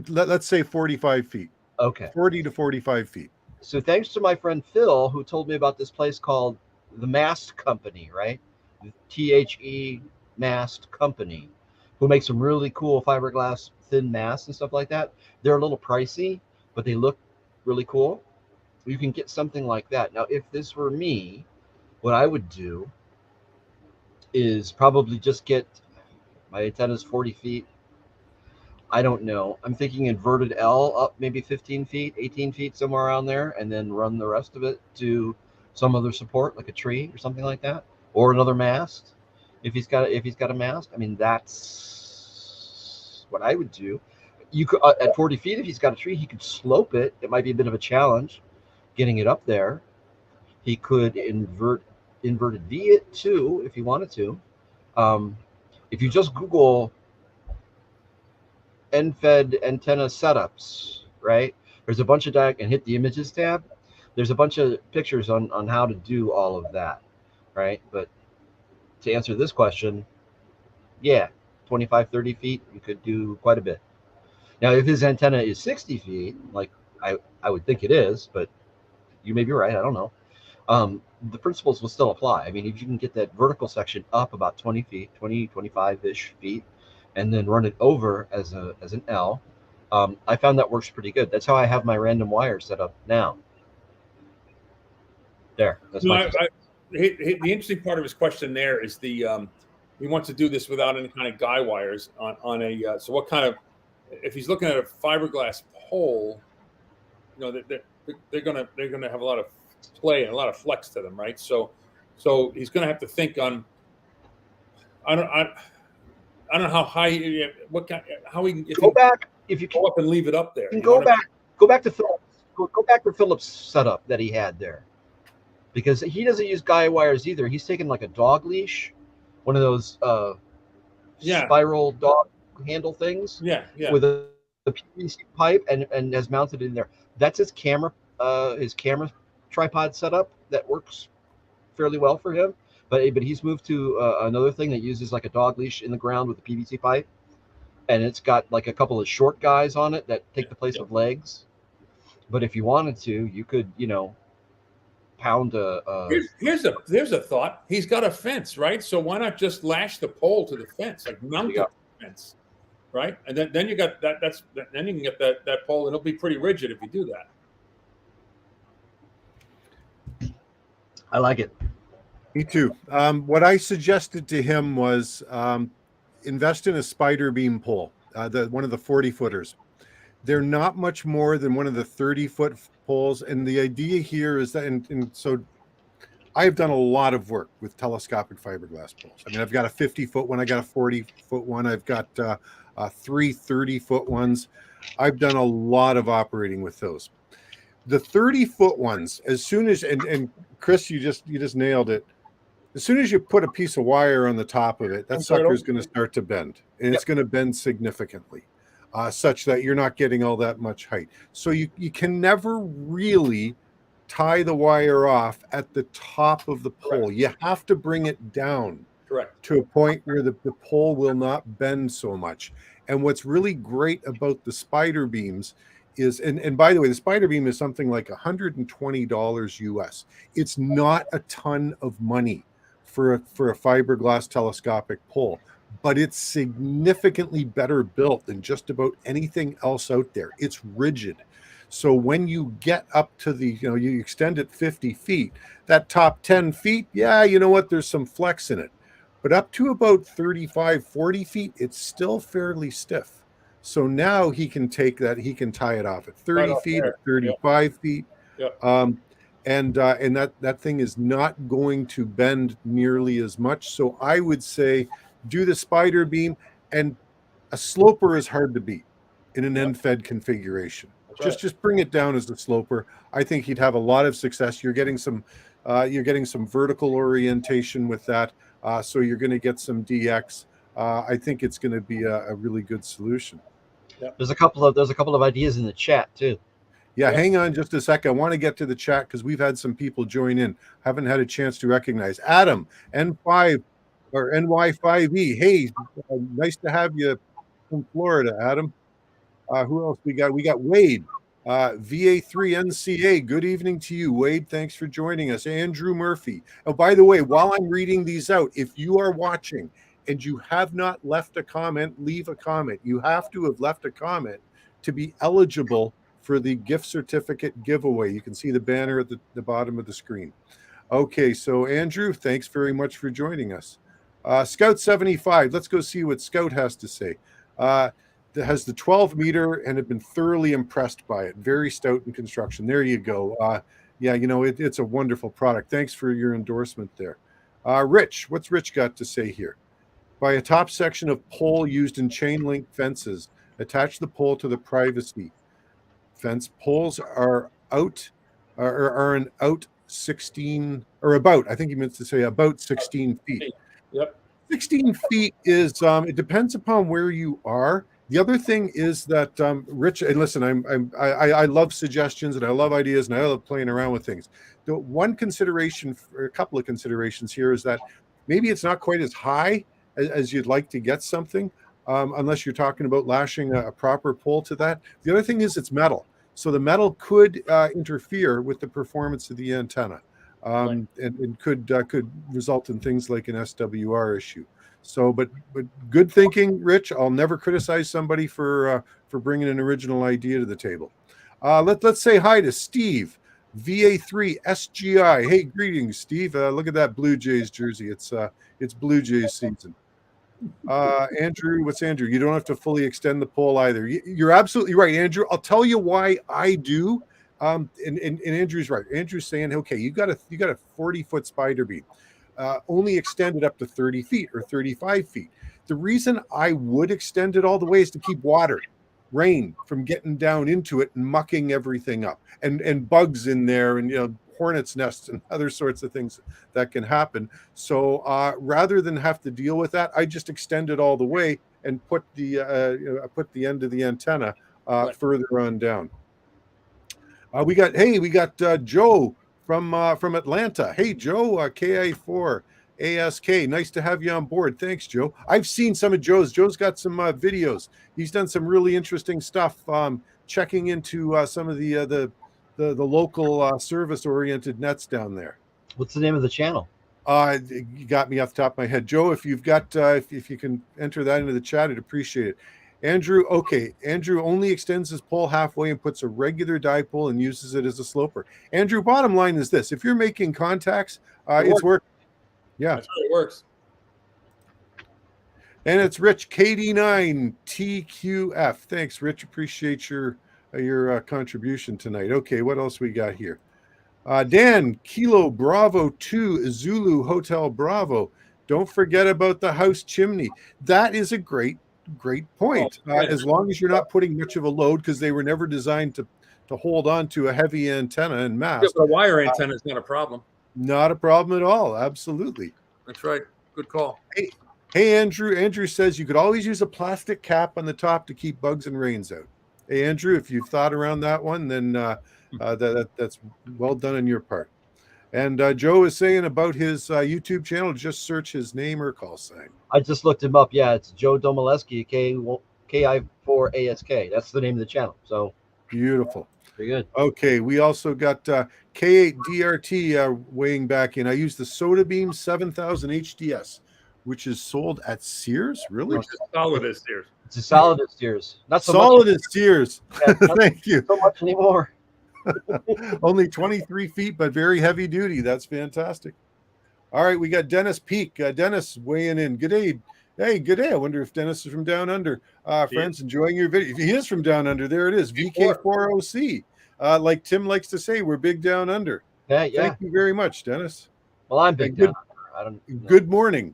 Let's say 45 feet. Okay. 40 to 45 feet. So thanks to my friend Phil, who told me about this place called the Mast Company, right? THE Mast Company, who makes some really cool fiberglass thin masts and stuff like that. They're a little pricey, but they look really cool. You can get something like that. Now, if this were me, what I would do is probably just get my antenna's 40 feet. I don't know. I'm thinking inverted L up maybe 15 feet, 18 feet, somewhere around there, and then run the rest of it to some other support, like a tree or something like that, or another mast. If he's got a mast, I mean, that's what I would do. You could at 40 feet, if he's got a tree, he could slope it. It might be a bit of a challenge getting it up there. He could inverted V it too if he wanted to. If you just Google end-fed antenna setups, right? There's a bunch of and hit the images tab. There's a bunch of pictures on how to do all of that, right? But to answer this question, yeah, 25, 30 feet, you could do quite a bit. Now, if his antenna is 60 feet, like I would think it is, but you may be right, I don't know. The principles will still apply. I mean, if you can get that vertical section up about 20 feet, 20, 25-ish feet, and then run it over as an L, I found that works pretty good. That's how I have my random wire set up now. There. That's No, my. the interesting part of his question there is he wants to do this without any kind of guy wires on a. So what kind of, if he's looking at a fiberglass pole, you know, they're gonna have a lot of play and a lot of flex to them, right? So he's gonna have to think on. I don't know how high, what kind, how he if Go he back if you can. go up and leave it up there. Go back to Phillips. Go back to Phillips' setup that he had there, because he doesn't use guy wires either. He's taken like a dog leash, one of those spiral dog handle things. Yeah. With a PVC pipe and has mounted it in there. That's his camera tripod setup that works fairly well for him. But he's moved to another thing that uses like a dog leash in the ground with a PVC pipe, and it's got like a couple of short guys on it that take the place of legs. But if you wanted to, you could, pound a. Here's a thought. He's got a fence, right? So why not just lash the pole to the fence, like mount it to the fence, right? And then you got that. Then you can get that pole, and it'll be pretty rigid if you do that. I like it. Me too. What I suggested to him was invest in a spider beam pole, one of the 40-footers. They're not much more than one of the 30-foot poles. And the idea here is that, and so I've done a lot of work with telescopic fiberglass poles. I mean, I've got a 50-foot one. I got a 40-foot one. I've got 3 30-foot ones. I've done a lot of operating with those. The 30-foot ones, as soon as, and Chris, you just nailed it. As soon as you put a piece of wire on the top of it, that sucker is going to start to bend, and it's going to bend significantly, such that you're not getting all that much height. So you can never really tie the wire off at the top of the pole. Correct. You have to bring it down to a point where the pole will not bend so much. And what's really great about the spider beams is, and by the way, the spider beam is something like $120 US. It's not a ton of money for a fiberglass telescopic pole, but it's significantly better built than just about anything else out there. It's rigid. So when you get up to you extend it 50 feet, that top 10 feet, you know what, there's some flex in it. But up to about 35, 40 feet, it's still fairly stiff. So now he can take that, he can tie it off at 30 feet, at 35 feet. And that thing is not going to bend nearly as much. So I would say do the spider beam, and a sloper is hard to beat in an end-fed configuration. Just bring it down as a sloper. I think he'd have a lot of success. You're getting some vertical orientation with that. So you're going to get some DX. I think it's going to be a really good solution. There's a couple of ideas in the chat too. Yeah, hang on just a second. I want to get to the chat because we've had some people join in. Haven't had a chance to recognize Adam N5 or NY5E. Hey, nice to have you from Florida, Adam. Who else we got? We got Wade, VA3NCA. Good evening to you, Wade. Thanks for joining us. Andrew Murphy. Oh, by the way, while I'm reading these out, if you are watching and you have not left a comment, leave a comment. You have to have left a comment to be eligible for the gift certificate giveaway. You can see the banner at the bottom of the screen. Okay, so Andrew, thanks very much for joining us. Scout 75, let's go see what Scout has to say. That has the 12 meter and have been thoroughly impressed by it. Very stout in construction. There you go. It's a wonderful product. Thanks for your endorsement there. Rich, what's Rich got to say here? By a top section of pole used in chain link fences, attach the pole to the privacy fence. Poles are an out 16 or about, I think he meant to say about 16 feet. Yep. 16 feet is, it depends upon where you are. The other thing is that, Rich, and listen, I love suggestions and I love ideas and I love playing around with things. The one consideration, or a couple of considerations here, is that maybe it's not quite as high as you'd like to get something, unless you're talking about lashing a proper pole to that. The other thing is it's metal. So the metal could interfere with the performance of the antenna, and could result in things like an SWR issue. So, but good thinking, Rich. I'll never criticize somebody for bringing an original idea to the table. Let's say hi to Steve. VA3SGI. Hey, greetings, Steve. Look at that Blue Jays jersey. It's Blue Jays season. Andrew, what's Andrew? You don't have to fully extend the pole either. You're absolutely right, Andrew. I'll tell you why I do. And Andrew's right. Andrew's saying, okay, you got a 40-foot spider beam. Only extend it up to 30 feet or 35 feet. The reason I would extend it all the way is to keep water, rain from getting down into it and mucking everything up, and bugs in there, and hornets' nests and other sorts of things that can happen. So rather than have to deal with that, I just extend it all the way and put the end of the antenna further on down. We got Joe from Atlanta. Hey Joe, KI4 ASK. Nice to have you on board. Thanks, Joe. I've seen some of Joe's. Joe's got some videos. He's done some really interesting stuff. Checking into some of the local service-oriented nets down there. What's the name of the channel? You got me off the top of my head, Joe. If you've got, if you can enter that into the chat, I'd appreciate it. Andrew, okay. Andrew only extends his pole halfway and puts a regular dipole and uses it as a sloper. Andrew, bottom line is this: if you're making contacts, it's working. Yeah, that's how it works. And it's Rich KD9TQF. Thanks, Rich. Appreciate your contribution tonight. Okay, what else we got here? Dan, Kilo Bravo 2 Zulu Hotel Bravo. Don't forget about the house chimney. That is a great point. As long as you're not putting much of a load, because they were never designed to hold on to a heavy antenna and mast. Yeah, but a wire antenna is not a problem. Not a problem at all. Absolutely. That's right. Good call. Hey, Andrew. Andrew says you could always use a plastic cap on the top to keep bugs and rains out. Hey, Andrew, if you've thought around that one, then that's well done on your part. And Joe is saying about his YouTube channel, just search his name or call sign. I just looked him up. Yeah, it's Joe Domoleski, KI4ASK. That's the name of the channel. So beautiful. Very good. Okay, we also got K8DRT weighing back in. I use the Soda Beam 7000 HDS, which is sold at Sears. Really? It's as solid as Sears. It's as solid as Sears. Not so solid much. as Sears. Yeah, Thank you. So much anymore. Only 23 feet, but very heavy duty. That's fantastic. All right, we got Dennis Peak. Dennis weighing in. Good day. Hey, good day. I wonder if Dennis is from down under. Friends, enjoying your video. If he is from down under, there it is. VK4OC. Like Tim likes to say, we're big down under. Yeah. Thank you very much, Dennis. Well, I'm big down under. I don't know. Good morning.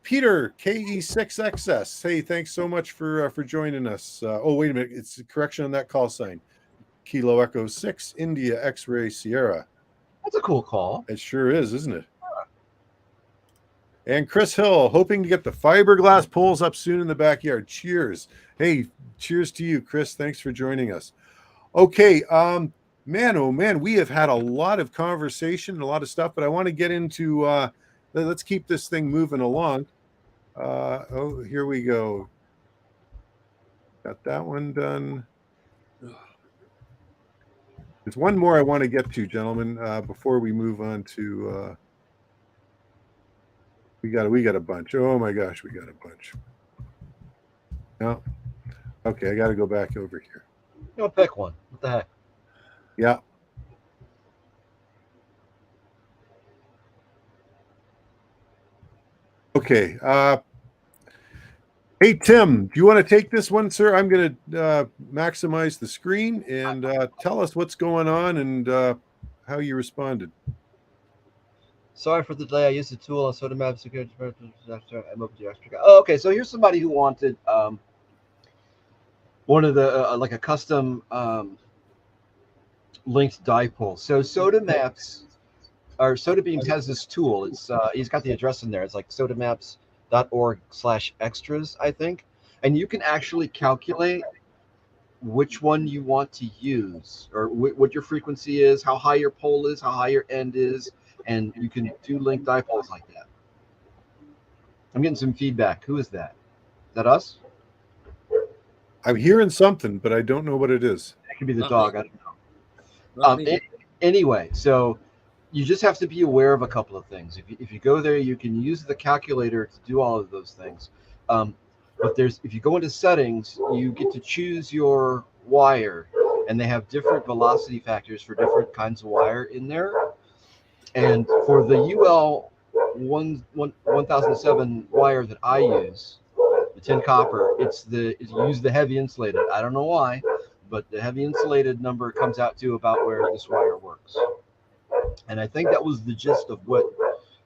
Peter KE6XS. Hey, thanks so much for joining us. Oh, wait a minute. It's a correction on that call sign. Kilo Echo 6 India X-Ray Sierra. That's a cool call. It sure is, isn't it? And Chris Hill, hoping to get the fiberglass poles up soon in the backyard. Cheers. Hey, cheers to you, Chris. Thanks for joining us. Okay, man, oh man, we have had a lot of conversation, a lot of stuff, but I want to get into, let's keep this thing moving along. Oh, here we go. Got that one done. There's one more I want to get to, gentlemen, before we move on to... We got a bunch. Oh my gosh, we got a bunch. No. Okay, I got to go back over here. Don't pick one. What the heck? Yeah. Okay. Hey, Tim, do you want to take this one, sir? I'm going to maximize the screen and tell us what's going on and how you responded. Sorry for the delay. I used the tool on Soda Map Security. Oh, okay. So here's somebody who wanted one of the like a custom linked dipole. So Soda Maps or Soda Beams has this tool. It's he's got the address in there. It's like sodamaps.org/extras, I think, and you can actually calculate which one you want to use or what your frequency is, how high your pole is, how high your end is. And you can do linked dipoles like that. I'm getting some feedback. Who is that? Is that us? I'm hearing something, but I don't know what it is. It could be the dog. I don't know. Anyway, so you just have to be aware of a couple of things. If you go there, you can use the calculator to do all of those things. But if you go into settings, you get to choose your wire. and they have different velocity factors for different kinds of wire in there. And for the UL 1007 wire that I use, the tin copper, you use the heavy insulated. I don't know why, but the heavy insulated number comes out to about where this wire works. And I think that was the gist of what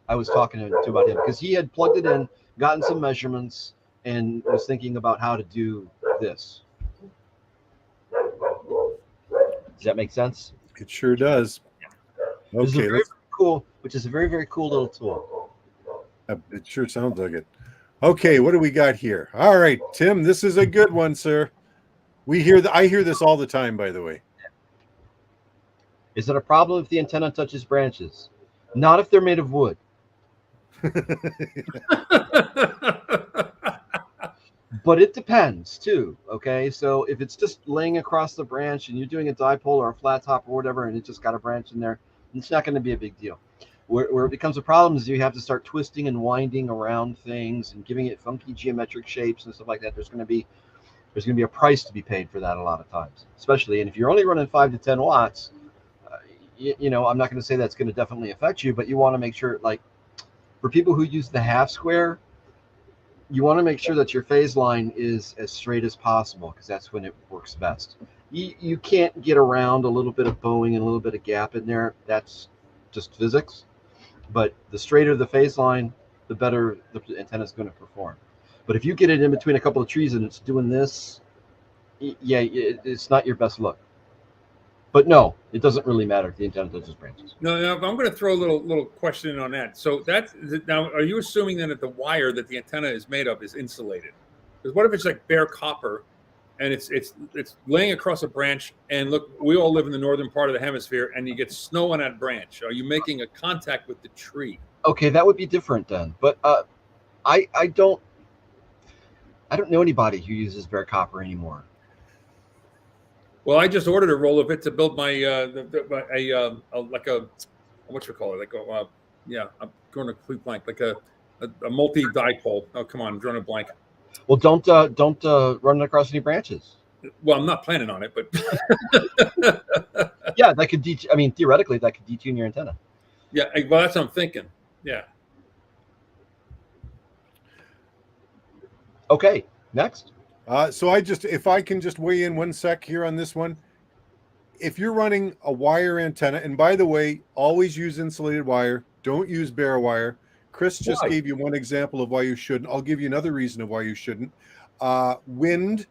I was talking to about him, because he had plugged it in, gotten some measurements, and was thinking about how to do this. Does that make sense? It sure does. Okay, very cool, which is a very, very cool little tool. It sure sounds like it. Okay, what do we got here? All right, Tim, this is a good one, sir. I hear this all the time, by the way. Is it a problem if the antenna touches branches? Not if they're made of wood. But it depends too. Okay, so if it's just laying across the branch and you're doing a dipole or a flat top or whatever, and it just got a branch in there, it's not going to be a big deal. Where it becomes a problem is you have to start twisting and winding around things and giving it funky geometric shapes and stuff like that. There's going to be a price to be paid for that a lot of times, especially. And if you're only running 5 to 10 watts, I'm not going to say that's going to definitely affect you, but you want to make sure, like for people who use the half square, you want to make sure that your phase line is as straight as possible, because that's when it works best. You can't get around a little bit of bowing and a little bit of gap in there. That's just physics. But the straighter the phase line, the better the antenna is going to perform. But if you get it in between a couple of trees and it's doing this, it's not your best look. But no, it doesn't really matter if the antenna touches branches. No, I'm going to throw a little question in on that. So now, are you assuming then that the wire that the antenna is made of is insulated? Because what if it's like bare copper, and it's laying across a branch, and look, we all live in the northern part of the hemisphere, and you get snow on that branch. Are you making a contact with the tree? Okay, that would be different then. But I don't know anybody who uses bare copper anymore. Well, I just ordered a roll of it to build my like a what you call it, like I'm going to complete blank, like a multi dipole. Oh, come on, I'm drawing a blank. Well, don't run it across any branches. Well, I'm not planning on it, but yeah, that could theoretically that could detune your antenna. Yeah, well, that's what I'm thinking. Yeah. Okay, next. So if I can just weigh in 1 sec here on this one. If you're running a wire antenna, and by the way, always use insulated wire, don't use bare wire. Chris just gave you one example of why you shouldn't. I'll give you another reason of why you shouldn't. Wind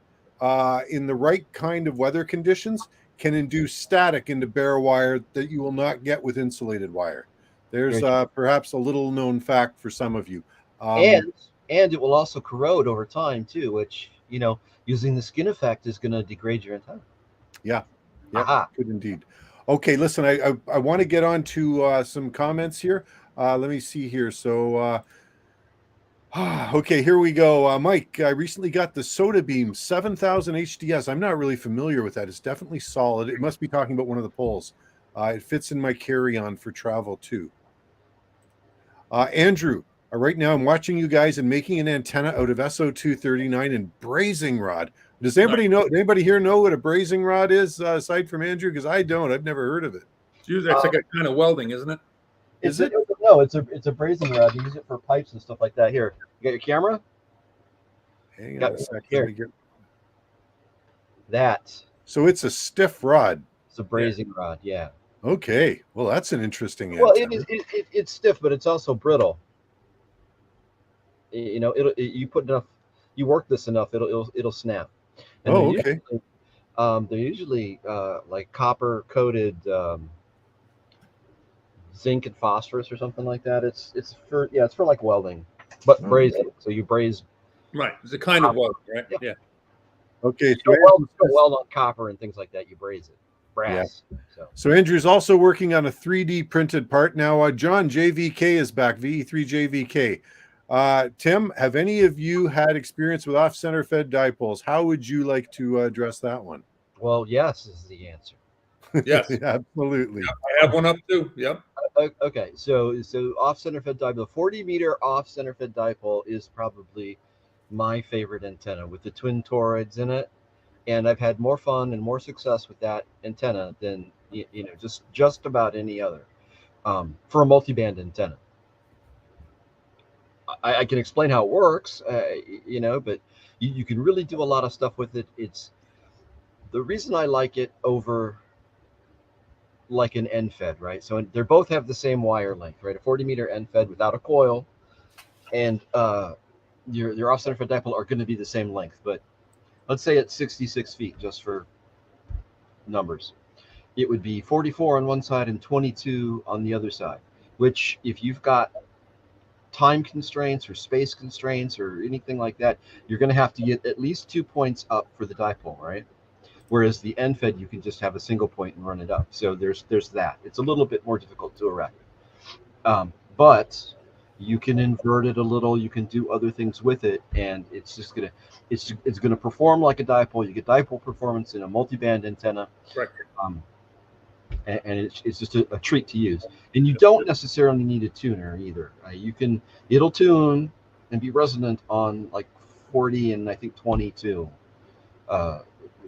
in the right kind of weather conditions can induce static into bare wire that you will not get with insulated wire. There's perhaps a little known fact for some of you. And it will also corrode over time too, which, using the skin effect is going to degrade your antenna. Yeah, good indeed. Okay, listen, I want to get on to some comments here. Let me see here. So, okay, here we go. Mike, I recently got the Soda Beam 7000 HDS. I'm not really familiar with that. It's definitely solid. It must be talking about one of the poles. It fits in my carry-on for travel too. Andrew, right now I'm watching you guys and making an antenna out of SO239 and brazing rod. Does anybody here know what a brazing rod is, aside from Andrew? Because I don't. I've never heard of it. It's like a kind of welding, isn't it? Is it? No, it's a brazing rod. You use it for pipes and stuff like that. Here, you got your camera? Hang on a second. Here. That. So it's a stiff rod. It's a brazing rod, yeah. Okay. Well, that's an interesting Well, antenna. it's stiff, but it's also brittle. You put enough, you work this enough, it'll snap. And okay. They're usually like copper coated zinc and phosphorus or something like that. It's for like welding, but brazing. So you braze. Right. It's a kind of weld, right? Yeah. Okay. You don't weld on copper and things like that. You braze it. Brass. Yeah. So Andrew's also working on a 3D printed part now. John JVK is back. VE3TWM. Tim, have any of you had experience with off-center fed dipoles? How would you like to address that one? Well, yes is the answer. Yes, absolutely. Yeah, I have one up too. Yep. Okay, so off-center fed dipole, 40-meter off-center fed dipole is probably my favorite antenna with the twin toroids in it. and I've had more fun and more success with that antenna than just about any other for a multi-band antenna. I can explain how it works, but you can really do a lot of stuff with it. It's the reason I like it over like an end fed, right? So they both have the same wire length, right? A 40-meter end fed without a coil, and your off center fed dipole are going to be the same length. But let's say it's 66 feet, just for numbers. It would be 44 on one side and 22 on the other side. Which, if you've got time constraints or space constraints or anything like that, you're going to have to get at least 2 points up for the dipole, right? Whereas the end fed, you can just have a single point and run it up. So there's that. It's a little bit more difficult to erect, but you can invert it a little. You can do other things with it, and it's just gonna perform like a dipole. You get dipole performance in a multi-band antenna, Correct. And it's just a treat to use. And you don't necessarily need a tuner either. It'll tune and be resonant on like 40 and I think 22.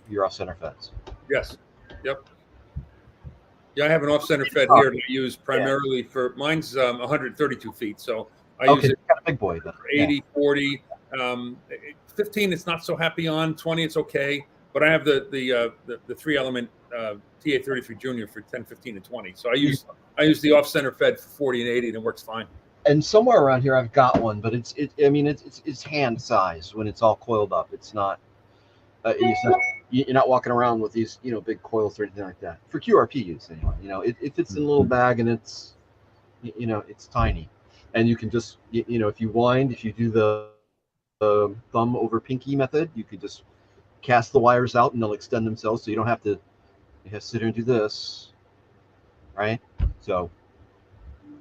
Your off center feds. Yes. Yep. Yeah, I have an off center fed here that I use primarily for mine's 132 feet. So I use it kind of big boy, for 80, 40, 15. It's not so happy on. 20, it's okay. But I have the 3-element TA33 Junior for 10, 15, and 20. So I use the off center fed for 40 and 80, and it works fine. And somewhere around here I've got one, but it's hand size when it's all coiled up. It's not. You're not walking around with these, big coils or anything like that for QRP use anyway. It fits in a little bag and it's, it's tiny, and you can just, if you do the thumb over pinky method, you could just cast the wires out and they'll extend themselves, so you don't have to sit here and do this, right? So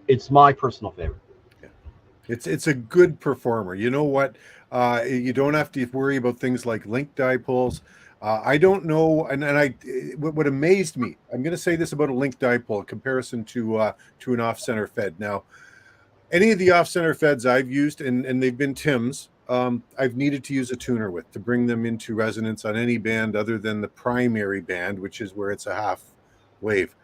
it's my personal favorite. It's a good performer. You know what? You don't have to worry about things like link dipoles. I don't know, and what amazed me, I'm going to say this about a link dipole in comparison to an off-center fed. Now, any of the off-center feds I've used, and they've been Tim's, I've needed to use a tuner with to bring them into resonance on any band other than the primary band, which is where it's a half wave.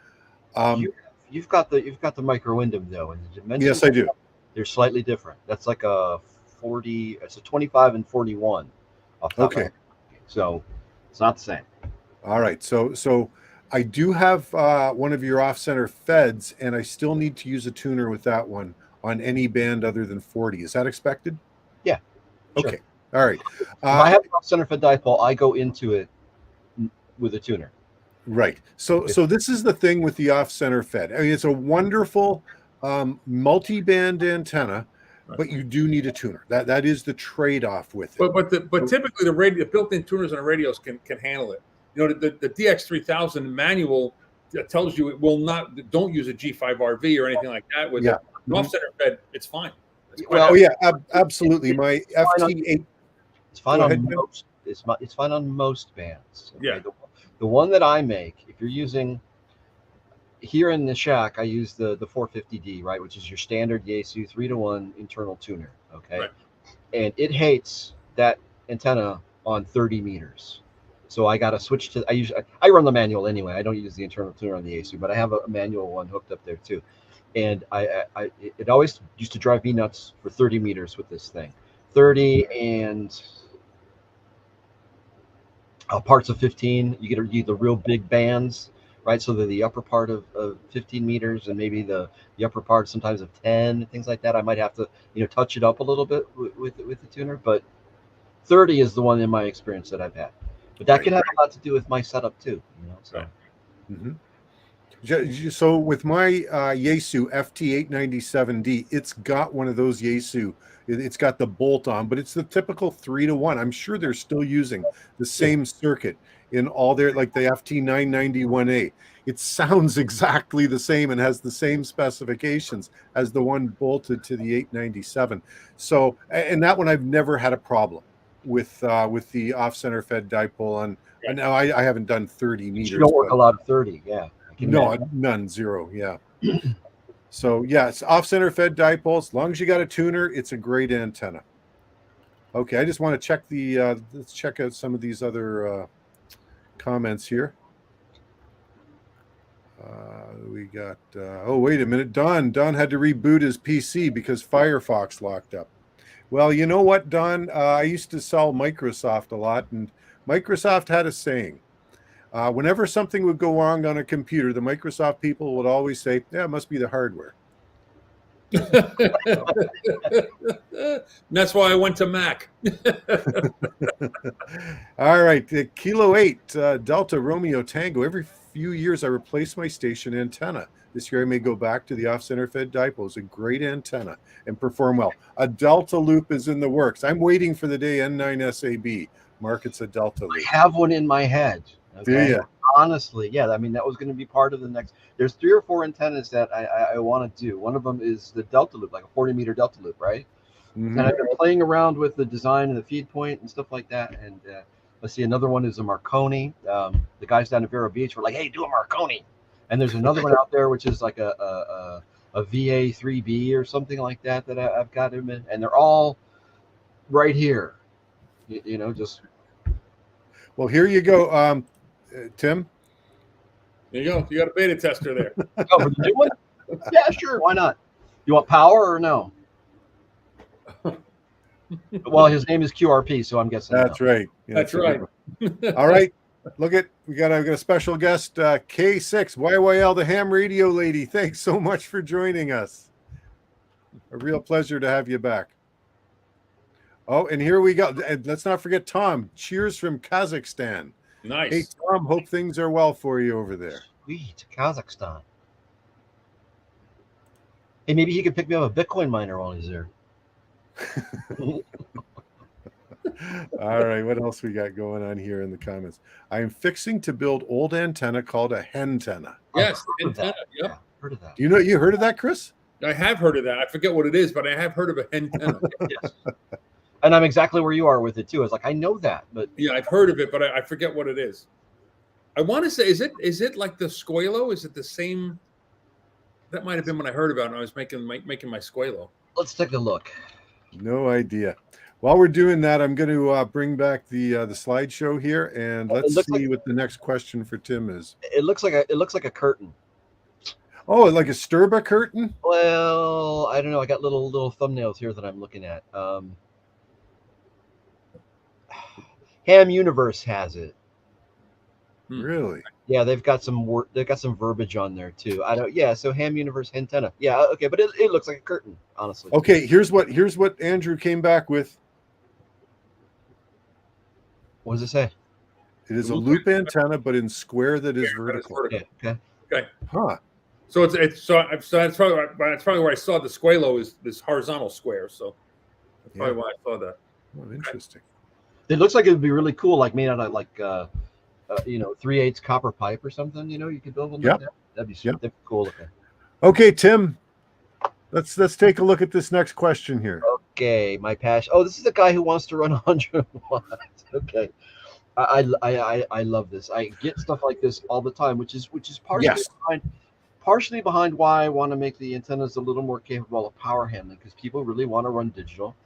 You've got the micro windom though, and the dimensions. Yes, I do. They're slightly different. That's like a 40. It's a 25 and 41. Okay. So it's not the same. All right. So I do have one of your off-center feds, and I still need to use a tuner with that one on any band other than 40. Is that expected? Yeah. Okay. Sure. All right. If I have an off-center fed dipole, I go into it with a tuner. Right. So this is the thing with the off-center fed. I mean, it's a wonderful multi-band antenna, but you do need a tuner. That is the trade-off with it. But typically the built-in tuners on the radios can handle it. The DX3000 manual tells you it will not. Don't use a G5RV or anything like that. With an off-center fed, it's fine. Absolutely. My FT8. It's fine on most. It's fine on most bands. Okay? Yeah. The one that I make, if you're using here in the shack, I use the 450D, right, which is your standard Yaesu 3-to-1 internal tuner. Okay, right. And it hates that antenna on 30 meters. So I got to switch to. I run the manual anyway. I don't use the internal tuner on the Yaesu, but I have a manual one hooked up there too. And it always used to drive me nuts for 30 meters with this thing. 30 and parts of 15. You get the real big bands, right? So they're the upper part of 15 meters and maybe the upper part sometimes of 10, things like that. I might have to touch it up a little bit with the tuner, but 30 is the one in my experience that I've had. But that can have a lot to do with my setup too. So. Right. Mm-hmm. So with my Yaesu FT897D, it's got one of those Yaesu. It's got the bolt on, but it's the typical 3-to-1. I'm sure they're still using the same circuit in all their, like the FT991A. It sounds exactly the same and has the same specifications as the one bolted to the 897. So, and that one I've never had a problem with the off-center fed dipole on. And now I haven't done 30 meters. You don't work a lot of 30, yeah. No, none, zero, yeah. So yeah, it's off-center fed dipole. As long as you got a tuner, it's a great antenna. Okay, I just want to check let's check out some of these other comments here. We got, oh, wait a minute. Don had to reboot his PC because Firefox locked up. Well, you know what, Don? I used to sell Microsoft a lot, and Microsoft had a saying. Whenever something would go wrong on a computer, the Microsoft people would always say, yeah, it must be the hardware. That's why I went to Mac. All right, Kilo 8, Delta Romeo Tango. Every few years, I replace my station antenna. This year, I may go back to the off-center fed dipole. A great antenna and perform well. A Delta loop is in the works. I'm waiting for the day N9SAB markets a Delta loop. I have one in my head. Okay? Do you? Honestly, yeah. I mean, that was going to be part of the next. There's 3 or 4 antennas that I want to do. One of them is the Delta loop, like a 40-meter Delta loop, right? Mm-hmm. And I've been playing around with the design and the feed point and stuff like that. And let's see, another one is a Marconi. The guys down at Vero Beach were like, "Hey, do a Marconi." And there's another one out there which is like a VE3TWM or something like that I've got them in, and they're all right here. You know, just. Well, here you go, Tim. There you go. You got a beta tester there. Oh, for the new one? Yeah, sure. Why not? You want power or no? Well, his name is QRP, so I'm guessing. That's no. right. Yeah, That's right. All right. Look at we got a special guest, K6 YYL, the ham radio lady. Thanks so much for joining us. A real pleasure to have you back. Oh, and here we go. And let's not forget Tom. Cheers from Kazakhstan. Nice. Hey, Tom, hope things are well for you over there. Sweet, Kazakhstan. Hey, maybe he could pick me up a Bitcoin miner while he's there. All right, what else we got going on here in the comments? I am fixing to build old antenna called a hentenna. Yes, Antenna. Yep. Yeah, heard of that. Do you heard of that, Chris? I have heard of that. I forget what it is, but I have heard of a hentenna. Yes. And I'm exactly where you are with it too. It's like I know that, but Yeah, I've heard of it, but I forget what it is. I want to say, is it like the Squalo? Is it the same? That might have been when I heard about it. When I was making my Squalo. let's take a look. No idea. While we're doing that, I'm going to bring back the slideshow here, and let's see what the next question for Tim is. It looks like a curtain. Oh, like a Sturba curtain? Well, I don't know. I got little thumbnails here that I'm looking at. Ham Universe has it. Really? Yeah, they've got some verbiage on there too. I don't. Yeah, so Ham Universe hentenna. Yeah, okay, but it looks like a curtain, honestly. Okay, here's what Andrew came back with. What does it say? It is a loop antenna, but in square that is vertical. Yeah, okay. Okay. Huh. So that's probably where I saw the Squalo is this horizontal square. So that's probably why I saw that. Oh, interesting. It looks like it would be really cool, like made out of like 3/8 copper pipe or something. You know, you could build one like that. That'd be that'd be cool looking. Okay, Tim. Let's take a look at this next question here. Okay, my passion. Oh, this is a guy who wants to run 100 watts. Okay, I love this. I get stuff like this all the time, which is partially behind why I want to make the antennas a little more capable of power handling, because people really want to run digital,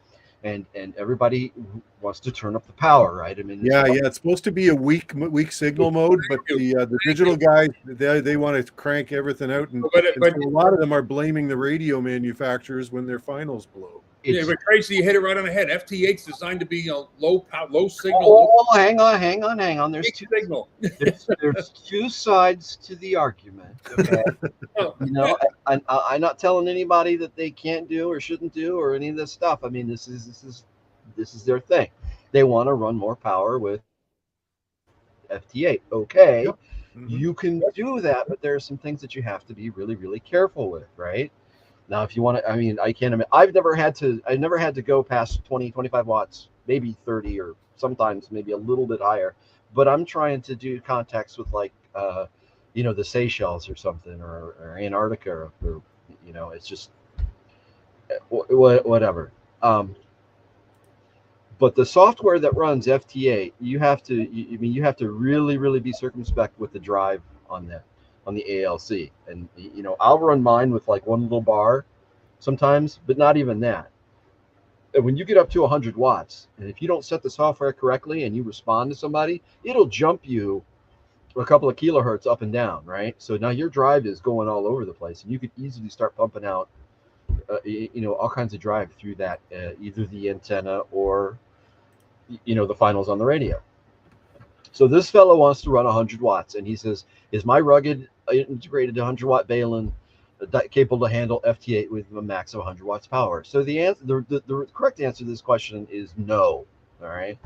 and everybody wants to turn up the power, right? I mean, it's supposed to be a weak signal mode, but the digital guys they want to crank everything out, and a lot of them are blaming the radio manufacturers when their finals blow. Yeah, but Tracy, you hit it right on the head. FT8's designed to be low signal. Oh, hang on. There's two sides to the argument. Okay, you know, I'm not telling anybody that they can't do or shouldn't do or any of this stuff. I mean, this is their thing. They want to run more power with FT8. Okay, Yep. Mm-hmm. You can do that, but there are some things that you have to be really, really careful with, right? Now, if you want to, I mean, I can't imagine. I've never had to go past 20, 25 watts, maybe 30, or sometimes maybe a little bit higher. But I'm trying to do contacts with like, the Seychelles or something, or Antarctica, or it's just whatever. But the software that runs FT8, you have to really, really be circumspect with the drive on that. On the ALC, and I'll run mine with like one little bar sometimes, but not even that. And when you get up to 100 watts, and if you don't set the software correctly and you respond to somebody, it'll jump you a couple of kilohertz up and down, right? So now your drive is going all over the place, and you could easily start pumping out, all kinds of drive through that, either the antenna or, the finals on the radio. So this fellow wants to run 100 watts, and he says, "Is my rugged integrated 100-watt Balun capable to handle FT8 with a max of 100 watts power?" So the correct answer to this question is no. All right.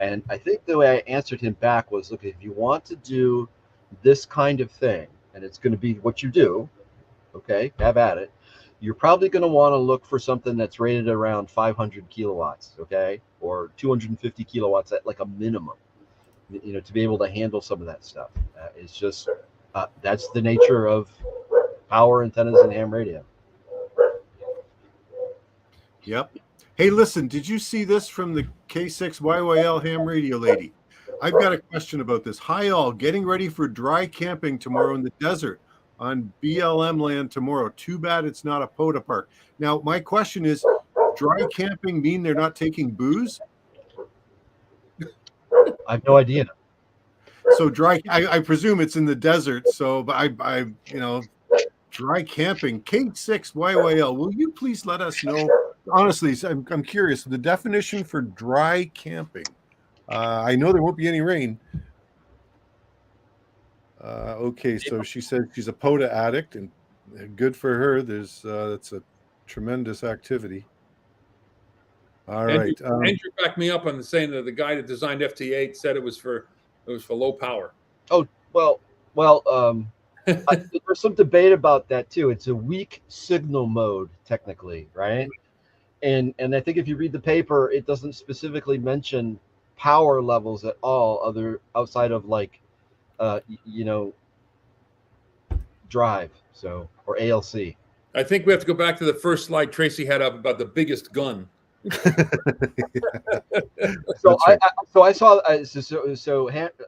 And I think the way I answered him back was, look, if you want to do this kind of thing, and it's going to be what you do, okay, have at it, you're probably going to want to look for something that's rated around 500 kilowatts, okay, or 250 kilowatts at like a minimum, to be able to handle some of that stuff. It's just, that's the nature of power antennas and ham radio. Yep. Hey, listen, did you see this from the K6YYL ham radio lady? I've got a question about this. Hi, all. Getting ready for dry camping tomorrow in the desert on BLM land tomorrow. Too bad it's not a POTA park. Now, my question is, dry camping mean they're not taking booze? I have no idea. So I presume it's in the desert. So, but I dry camping, K6YYL, will you please let us know? Honestly, I'm curious. The definition for dry camping. I know there won't be any rain. Okay, so she said she's a POTA addict, and good for her. That's a tremendous activity. All right. Andrew backed me up on saying that the guy that designed FT8 said it was for low power. Oh, well, there's some debate about that too. It's a weak signal mode, technically, right? And I think if you read the paper, it doesn't specifically mention power levels at all, outside of like, drive, so, or ALC. I think we have to go back to the first slide Tracy had up about the biggest gun.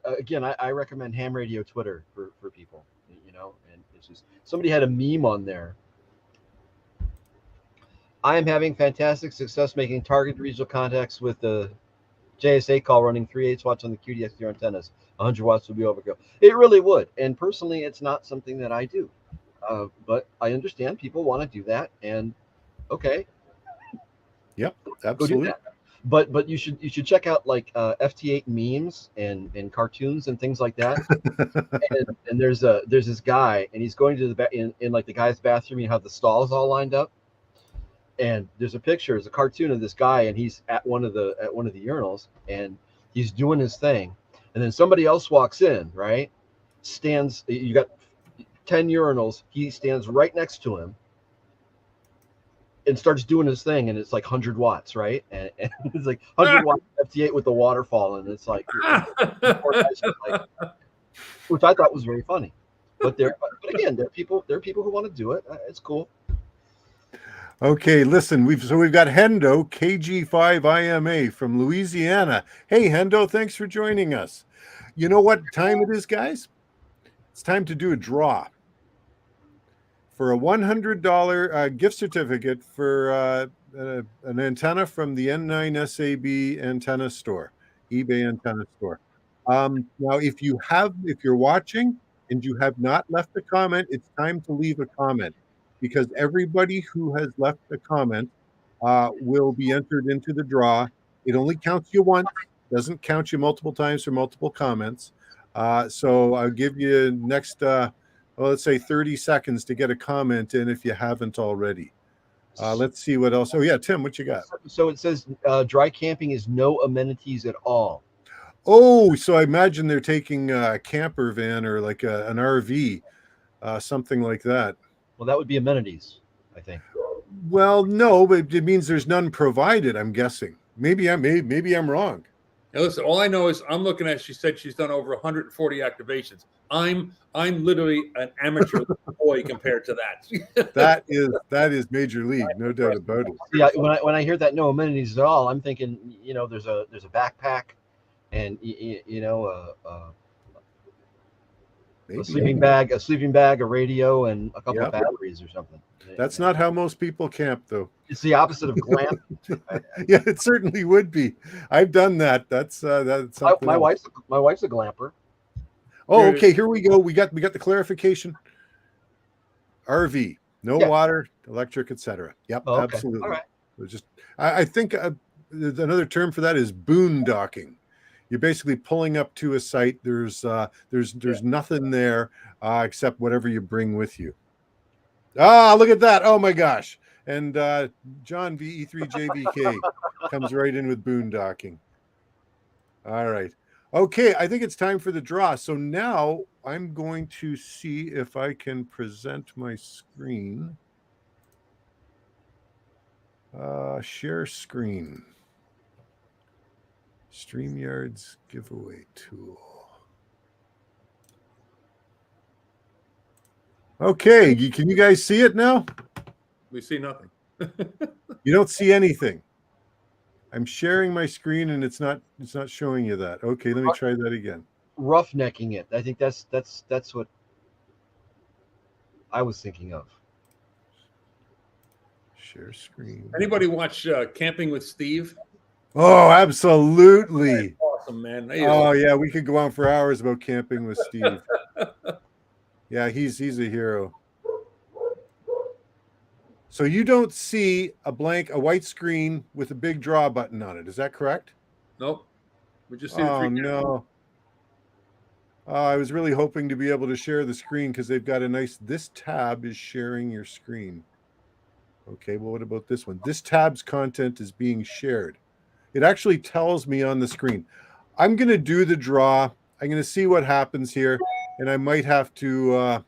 Again, I recommend ham radio Twitter for people, and it's just, somebody had a meme on there. I am having fantastic success making targeted regional contacts with the JSA call running 3/8 watts on the QDXDR antennas. 100 watts would be overkill. It really would. And personally, it's not something that I do. But I understand people want to do that. And okay. Yep, absolutely. Go do that. But you should check out like FT8 memes and cartoons and things like that. and there's this guy, and he's going to in like the guy's bathroom. You have the stalls all lined up. And there's a cartoon of this guy, and he's at one of the urinals, and he's doing his thing, and then somebody else walks in, right? You got 10 urinals. He stands right next to him and starts doing his thing, and it's like 100 watts, right? And it's like 100 watts FT8 with the waterfall, and it's like, which I thought was very funny. But again, there are people who want to do it. It's cool. Okay, listen, we've got Hendo, KG5IMA from Louisiana. Hey, Hendo, thanks for joining us. You know what time it is, guys? It's time to do a draw for a $100 gift certificate for an antenna from the N9SAB antenna store, eBay antenna store. Now, if you're watching and you have not left a comment, it's time to leave a comment, because everybody who has left a comment will be entered into the draw. It only counts you once, doesn't count you multiple times for multiple comments. So I'll give you next, let's say 30 seconds to get a comment in if you haven't already. Let's see what else. Oh, yeah, Tim, what you got? So it says dry camping is no amenities at all. Oh, so I imagine they're taking a camper van or like an RV, something like that. Well, that would be amenities, I think. Well, no, but it means there's none provided, I'm guessing. Maybe I'm wrong. Now listen, all I know is I'm looking at, she said she's done over 140 activations. I'm literally an amateur boy compared to that. that is major league, no doubt about it. Yeah, when I hear that no amenities at all, I'm thinking, there's a backpack and a sleeping bag, a radio, and a couple of batteries or something. That's not how most people camp, though. It's the opposite of glamp. Yeah, it certainly would be. I've done that. That's something. My wife's a glamper. Oh, okay. Here we go. We got the clarification. RV, no water, electric, etc. Yep, Oh, okay. absolutely. All right. Just, I think another term for that is boondocking. You're basically pulling up to a site. There's nothing there except whatever you bring with you. Ah, look at that! Oh my gosh! And John VE3TWM comes right in with boondocking. All right. Okay, I think it's time for the draw. So now I'm going to see if I can present my screen. Share screen. StreamYard's giveaway tool. Okay, can you guys see it now? We see nothing. You don't see anything. I'm sharing my screen and it's not showing you that. Okay, let me try that again. Roughnecking it. I think that's what I was thinking of. Share screen. Anybody watch Camping with Steve? Oh, absolutely. Awesome, man. Oh yeah, we could go on for hours about Camping with Steve. Yeah, he's a hero. So you don't see a white screen with a big draw button on it. Is that correct? Nope. We just see the three. Oh no. I was really hoping to be able to share the screen because they've got a nice. This tab is sharing your screen. Okay, well, what about this one? This tab's content is being shared. It actually tells me on the screen. I'm going to do the draw. I'm going to see what happens here, and I might have to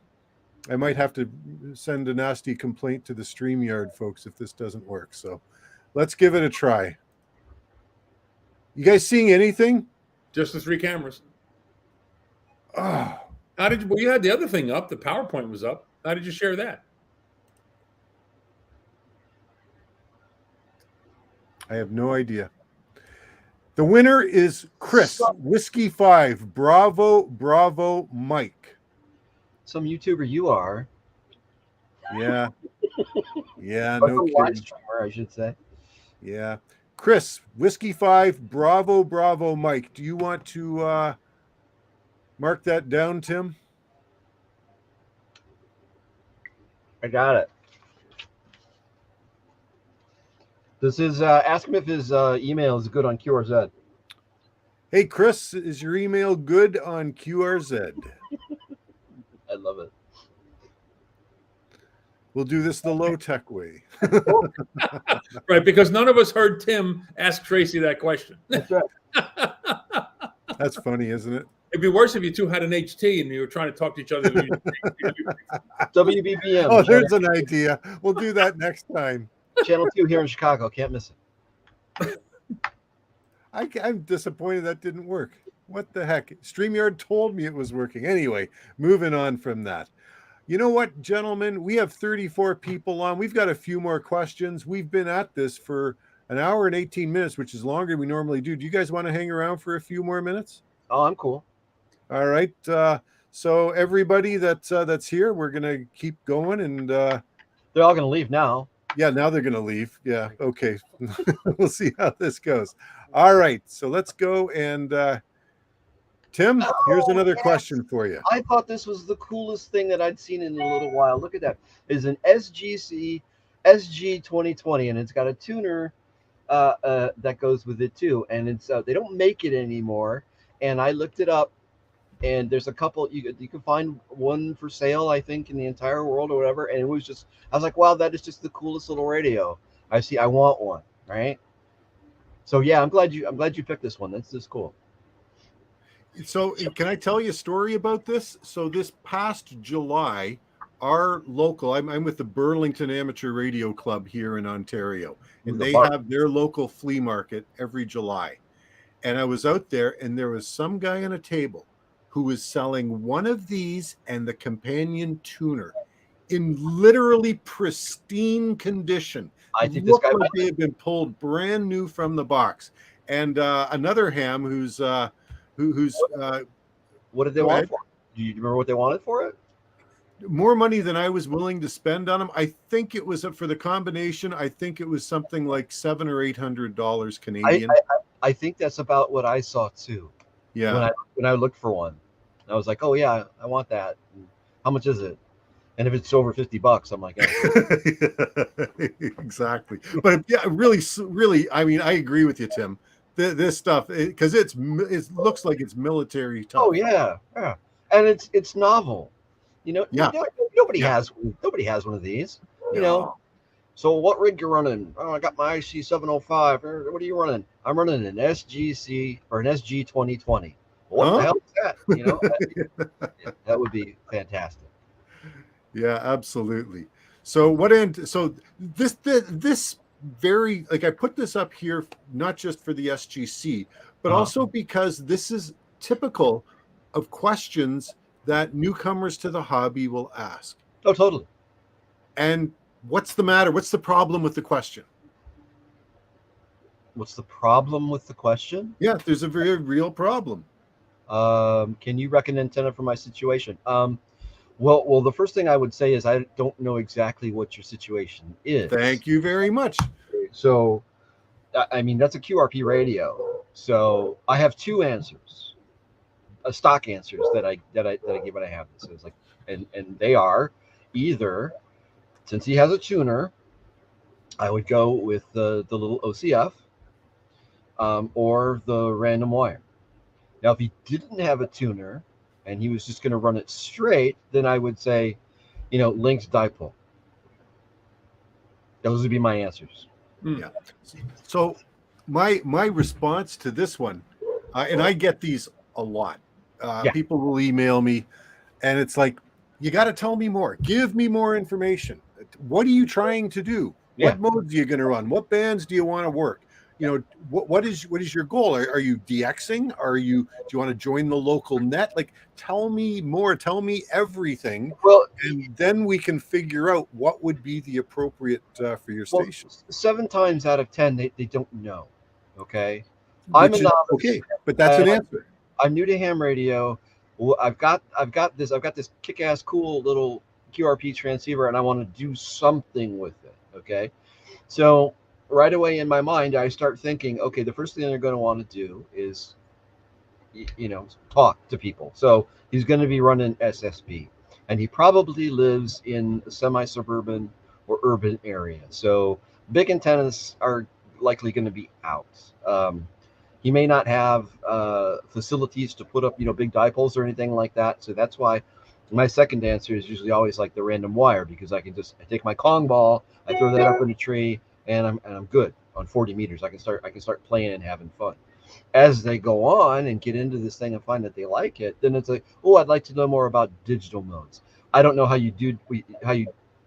send a nasty complaint to the StreamYard folks if this doesn't work. So let's give it a try. You guys seeing anything? Just the three cameras. Oh. How did you? Well, you had the other thing up. The PowerPoint was up. How did you share that? I have no idea. The winner is Chris Whiskey 5. Bravo, Mike. Some YouTuber you are. Yeah. Yeah, no kidding. Live streamer, I should say. Yeah. Chris, Whiskey 5, bravo, Mike. Do you want to mark that down, Tim? I got it. This is ask him if his email is good on QRZ. Hey, Chris, is your email good on QRZ? I love it. We'll do this the low-tech way. Right, because none of us heard Tim ask Tracy that question. That's right. That's funny, isn't it? It'd be worse if you two had an HT and you were trying to talk to each other. WBBM. Oh, there's an idea. We'll do that next time. Channel 2 here in Chicago. Can't miss it. I'm disappointed that didn't work. What the heck? StreamYard told me it was working. Anyway, moving on from that. You know what, gentlemen? We have 34 people on. We've got a few more questions. We've been at this for an hour and 18 minutes, which is longer than we normally do. Do you guys want to hang around for a few more minutes? Oh, I'm cool. All right. So everybody that's here, we're going to keep going. And they're all going to leave now. Yeah, now they're going to leave. Yeah, okay. We'll see how this goes. All right, so let's go. And Tim, here's another question for you. I thought this was the coolest thing that I'd seen in a little while. Look at that. It's an SG 2020, and it's got a tuner that goes with it too. And it's they don't make it anymore. And I looked it up, and there's a couple. You can find one for sale, I think, in the entire world or whatever. And it was just, I was like, wow, that is just the coolest little radio. I want one, right? So yeah, I'm glad you picked this one. That's just cool. So can I tell you a story about this? So this past July, our local, I'm with the Burlington Amateur Radio Club here in Ontario, and they have their local flea market every July. And I was out there, and there was some guy on a table who was selling one of these and the companion tuner in literally pristine condition. I think this guy like they had been pulled brand new from the box. And another ham who's what did they want for it? Do you remember what they wanted for it? More money than I was willing to spend on them. I think it was for the combination. I think it was something like $700 or $800 Canadian. I think that's about what I saw too. Yeah. When I looked for one. And I was like, oh yeah, I want that. And how much is it? And if it's over $50, I'm like, exactly. But yeah, really, really, I mean, I agree with you, Tim. This stuff, because it looks like it's military tough. oh yeah, yeah, and it's novel. Yeah. Nobody Yeah. has one of these. You No. know, so what rig you running? Oh, I got my IC 705. What are you running? I'm running an SGC or an SG 2020. What the hell is that? That would be fantastic. Yeah, absolutely. So what end? So this very, like, I put this up here not just for the SGC, but also because this is typical of questions that newcomers to the hobby will ask. Oh, totally. And what's the matter? What's the problem with the question? What's the problem with the question? Yeah, there's a very real problem. Can you reckon antenna for my situation? Well, the first thing I would say is I don't know exactly what your situation is. Thank you very much. So, I mean, that's a QRP radio. So I have two answers, stock answers that I give when I have this. It's like, and they are either, since he has a tuner, I would go with the little OCF, or the random wire. Now, if he didn't have a tuner and he was just going to run it straight, then I would say, linked dipole. Those would be my answers. Yeah. So my response to this one, and I get these a lot. People will email me, and it's like, you got to tell me more. Give me more information. What are you trying to do? What modes are you going to run? What bands do you want to work? What is your goal? Are you DXing? Do you want to join the local net? Like, tell me more. Tell me everything. Well, and then we can figure out what would be the appropriate for your station. 7 times out of 10, they don't know. Okay, I'm a novice. Okay, but that's an answer. I'm new to ham radio. Well, I've got this kick-ass cool little QRP transceiver, and I want to do something with it. Okay, so right away in my mind, I start thinking, okay, the first thing they're going to want to do is, talk to people. So he's going to be running SSB, and he probably lives in a semi-suburban or urban area. So big antennas are likely going to be out. He may not have facilities to put up, big dipoles or anything like that. So that's why my second answer is usually always like the random wire, because I take my Kong ball, I throw that up in a tree, and I'm good on 40 meters. I can start playing and having fun. As they go on and get into this thing and find that they like it, then it's like, oh, I'd like to know more about digital modes. I don't know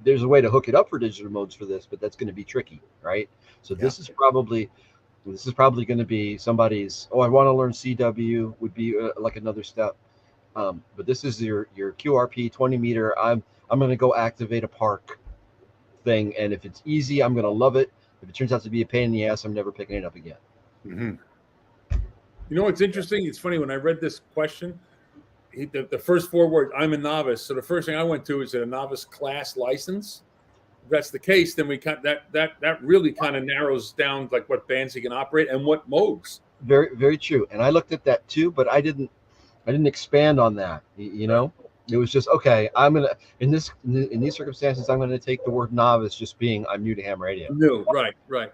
there's a way to hook it up for digital modes for this, but that's going to be tricky, right? So this is probably going to be somebody's, I want to learn CW would be like another step. But this is your QRP 20 meter. I'm going to go activate a park thing, and if it's easy, I'm going to love it. If it turns out to be a pain in the ass, I'm never picking it up again. Mm-hmm. You know what's interesting? It's funny, when I read this question, the first 4 words, I'm a novice. So the first thing I went to is a novice class license. If that's the case, then we that really kind of narrows down like what bands he can operate and what modes. Very, very true. And I looked at that too, but I didn't expand on that. It was just, okay, I'm gonna in these circumstances, I'm gonna take the word novice, just being I'm new to ham radio. No, right.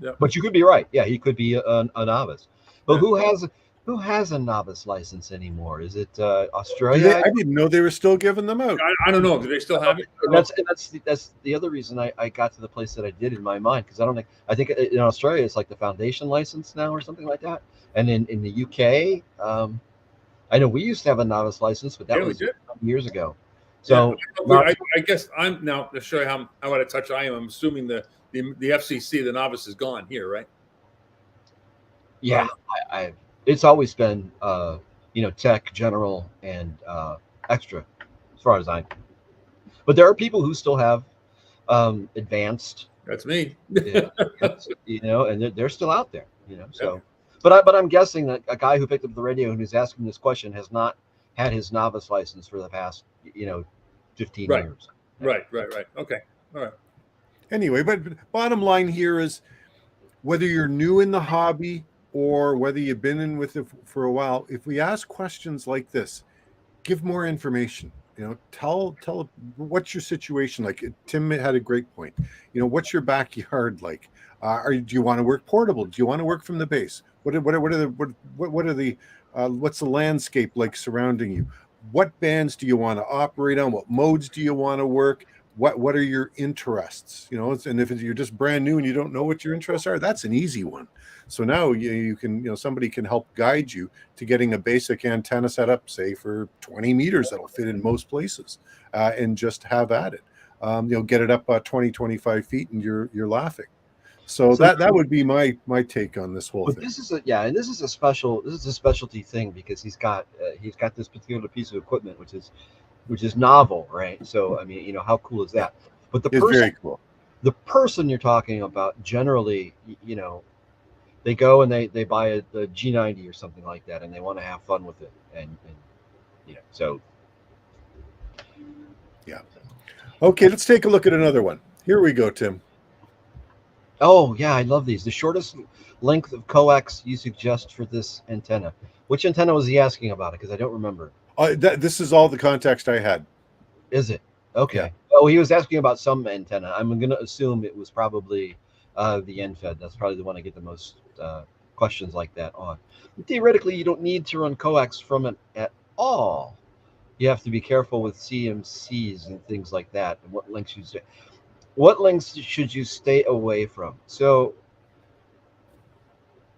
Yep. But you could be right. Yeah, he could be a novice. But who has a novice license anymore? Is it Australia? I didn't know they were still giving them out. I don't know. Do they still have it? That's the other reason I got to the place that I did in my mind, because I think in Australia it's like the foundation license now or something like that, and in the UK, I know we used to have a novice license, but that was years ago. So I guess I'm now to show you how out of touch I am. I'm assuming the FCC, the novice, is gone here, right? Yeah, it's always been tech, general, and extra, as far as I know. But there are people who still have advanced. That's me. And they're still out there. So. Yeah. But I'm guessing that a guy who picked up the radio and who's asking this question has not had his novice license for the past 15 years. Right. Okay. All right. Anyway, but bottom line here is, whether you're new in the hobby or whether you've been in with it for a while, if we ask questions like this, give more information. Tell what's your situation like. Tim had a great point. What's your backyard like? Do you want to work portable? Do you want to work from the base? What's the landscape like surrounding you? What bands do you want to operate on? What modes do you want to work? What are your interests? And if you're just brand new and you don't know what your interests are, that's an easy one. So now you can, somebody can help guide you to getting a basic antenna set up, say for 20 meters, that'll fit in most places, and just have at it. Get it up 20, 25 feet, and you're laughing. So that would be my take on this whole thing. This is a specialty thing, because he's got this particular piece of equipment which is novel, right? So I mean, how cool is that? But It's very cool. The person you're talking about, generally, they go and they buy a G90 or something like that, and they want to have fun with it, and so yeah. Okay, let's take a look at another one. Here we go, Tim. Oh yeah, I love these. The shortest length of coax you suggest for this antenna. Which antenna was he asking about it? Because I don't remember. This is all the context I had. Is it? Okay. Yeah. Oh, he was asking about some antenna. I'm going to assume it was probably the NFED. That's probably the one I get the most questions like that on. Theoretically, you don't need to run coax from it at all. You have to be careful with CMCs and things like that, and what lengths should you stay away from. So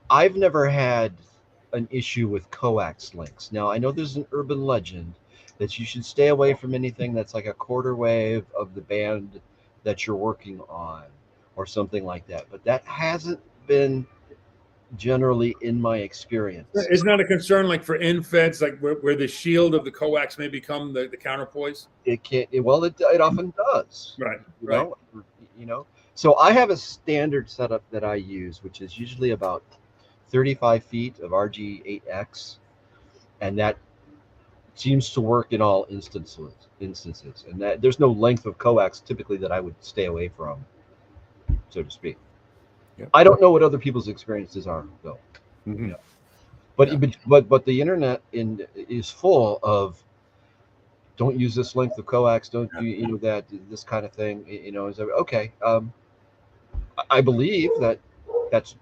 I've never had an issue with coax links. Now, I know there's an urban legend that you should stay away from anything that's like a quarter wave of the band that you're working on or something like that, but that hasn't been generally in my experience. Isn't that a concern, like for NFEDs, like where the shield of the coax may become the counterpoise? It can't. It often does. Right. So I have a standard setup that I use, which is usually about 35 feet of RG8X, and that seems to work in all instances. And that there's no length of coax typically that I would stay away from, so to speak. Yep. I don't know what other people's experiences are, though. Mm-hmm. But the internet is full of, don't use this length of coax, don't do that, this kind of thing. Okay. I believe that's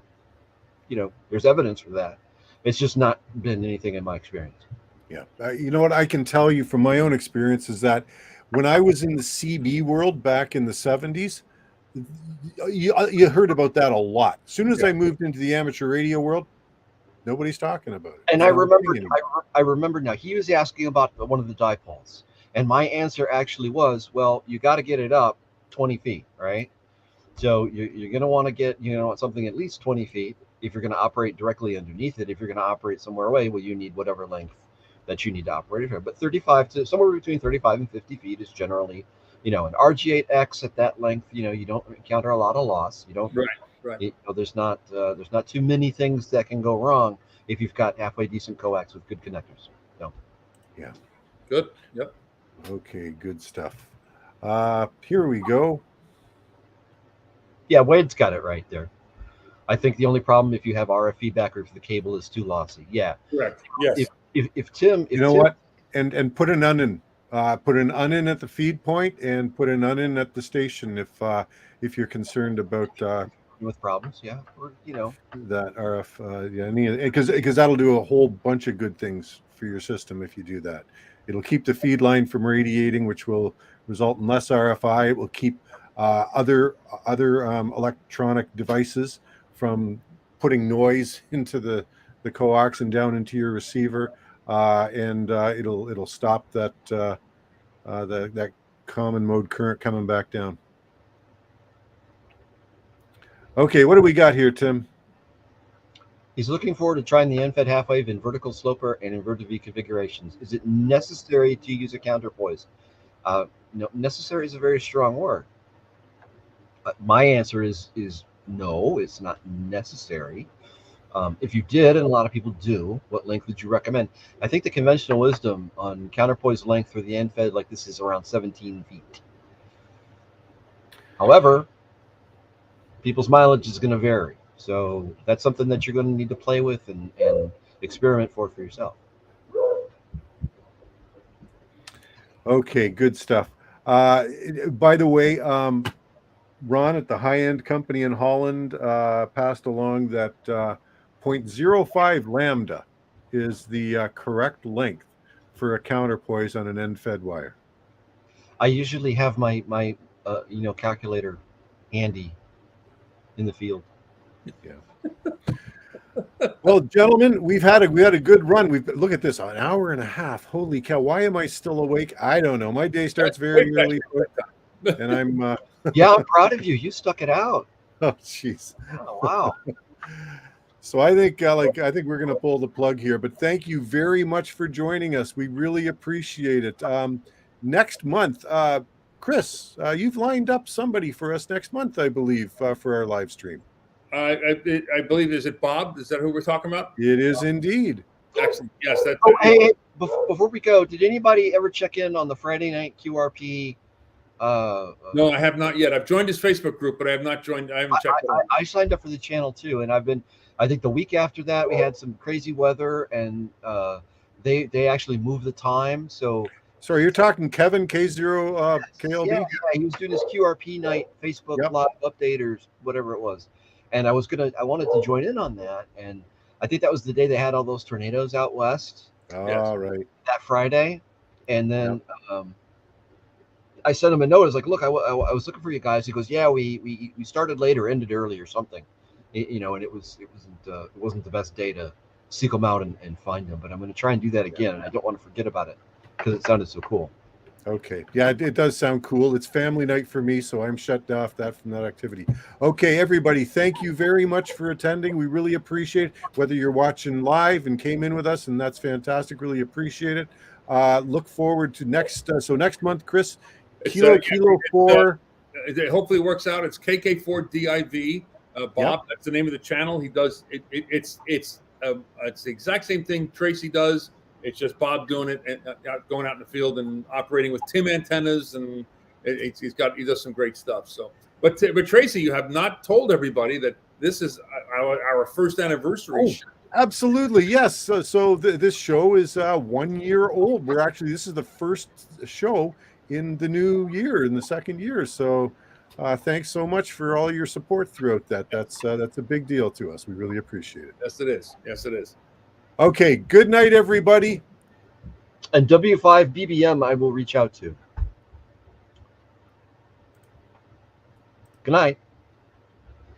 there's evidence for that. It's just not been anything in my experience. Yeah. What I can tell you from my own experience is that when I was in the CB world back in the 70s, you heard about that a lot. As soon as I moved into the amateur radio world, nobody's talking about it. And I remember now, he was asking about one of the dipoles. And my answer actually was, well, you got to get it up 20 feet, right? So you're going to want to get, something at least 20 feet. If you're going to operate directly underneath it, if you're going to operate somewhere away, well, you need whatever length that you need to operate here. But 35 to somewhere between 35 and 50 feet is generally, an RG8X at that length, you don't encounter a lot of loss. You don't, right. There's not too many things that can go wrong if you've got halfway decent coax with good connectors. No. Yeah. Good. Yep. Okay. Good stuff. Here we go. Yeah, Wade's got it right there. I think the only problem if you have RF feedback or if the cable is too lossy. Yeah. Correct. Yes. If Tim, what? And put an union. Put an union at the feed point and put an union at the station if you're concerned about with problems, or that RF, because that'll do a whole bunch of good things for your system if you do that. It'll keep the feed line from radiating, which will result in less RFI. It will keep other electronic devices from putting noise into the coax and down into your receiver. And it'll stop that that common mode current coming back down. Okay, what do we got here, Tim? He's looking forward to trying the NFED half wave in vertical sloper and inverted V configurations. Is it necessary to use a counterpoise? No, necessary is a very strong word. My answer is no, it's not necessary. If you did, and a lot of people do, what length would you recommend? I think the conventional wisdom on counterpoise length for the NFED like this is around 17 feet. However, people's mileage is going to vary. So that's something that you're going to need to play with and experiment for yourself. Okay, good stuff. By the way, Ron at the High End Company in Holland passed along that 0.05 lambda is the correct length for a counterpoise on an end fed wire. I usually have my calculator handy in the field. Yeah. Well, gentlemen, we had a good run. Look at this, an hour and a half. Holy cow! Why am I still awake? I don't know. My day starts very early, and I'm. Yeah, I'm proud of you. You stuck it out. Oh, jeez. Oh, wow. So I think we're going to pull the plug here. But thank you very much for joining us. We really appreciate it. Next month, Chris, you've lined up somebody for us next month, I believe, for our live stream. I believe, is it Bob? Is that who we're talking about? It is indeed. Excellent. Yes. That's hey, before we go, did anybody ever check in on the Friday night QRP? No, I have not yet. I've joined his Facebook group, but I have not joined. I haven't checked it out. I signed up for the channel too, and I think the week after that we had some crazy weather, and they actually moved the time. So sorry, you're talking Kevin K0 KLB? Yeah, he was doing his QRP night Facebook live update or whatever it was. And I wanted to join in on that. And I think that was the day they had all those tornadoes out west. Right. That Friday. And then I sent him a note. I was like, look, I was looking for you guys. He goes, yeah, we started late or ended early or something. And it wasn't the best day to seek them out and find them. But I'm going to try and do that again. And I don't want to forget about it because it sounded so cool. Okay. Yeah, it does sound cool. It's family night for me, so I'm shut off from that activity. Okay, everybody, thank you very much for attending. We really appreciate it. Whether you're watching live and came in with us, and that's fantastic. Really appreciate it. Look forward to next month, Chris. Kilo 4. It hopefully works out. It's KK4DIV. Bob, that's the name of the channel. He does it. It's the exact same thing Tracy does. It's just Bob doing it and going out in the field and operating with Tim antennas, and he does some great stuff. So, but Tracy, you have not told everybody that this is our first anniversary. Oh, absolutely, yes. So this show is 1 year old. This is the first show in the new year, in the second year. So, thanks so much for all your support throughout that. That's a big deal to us. We really appreciate it. Yes, it is. Yes, it is. Okay, good night, everybody. And W5 BBM I will reach out to. Good night.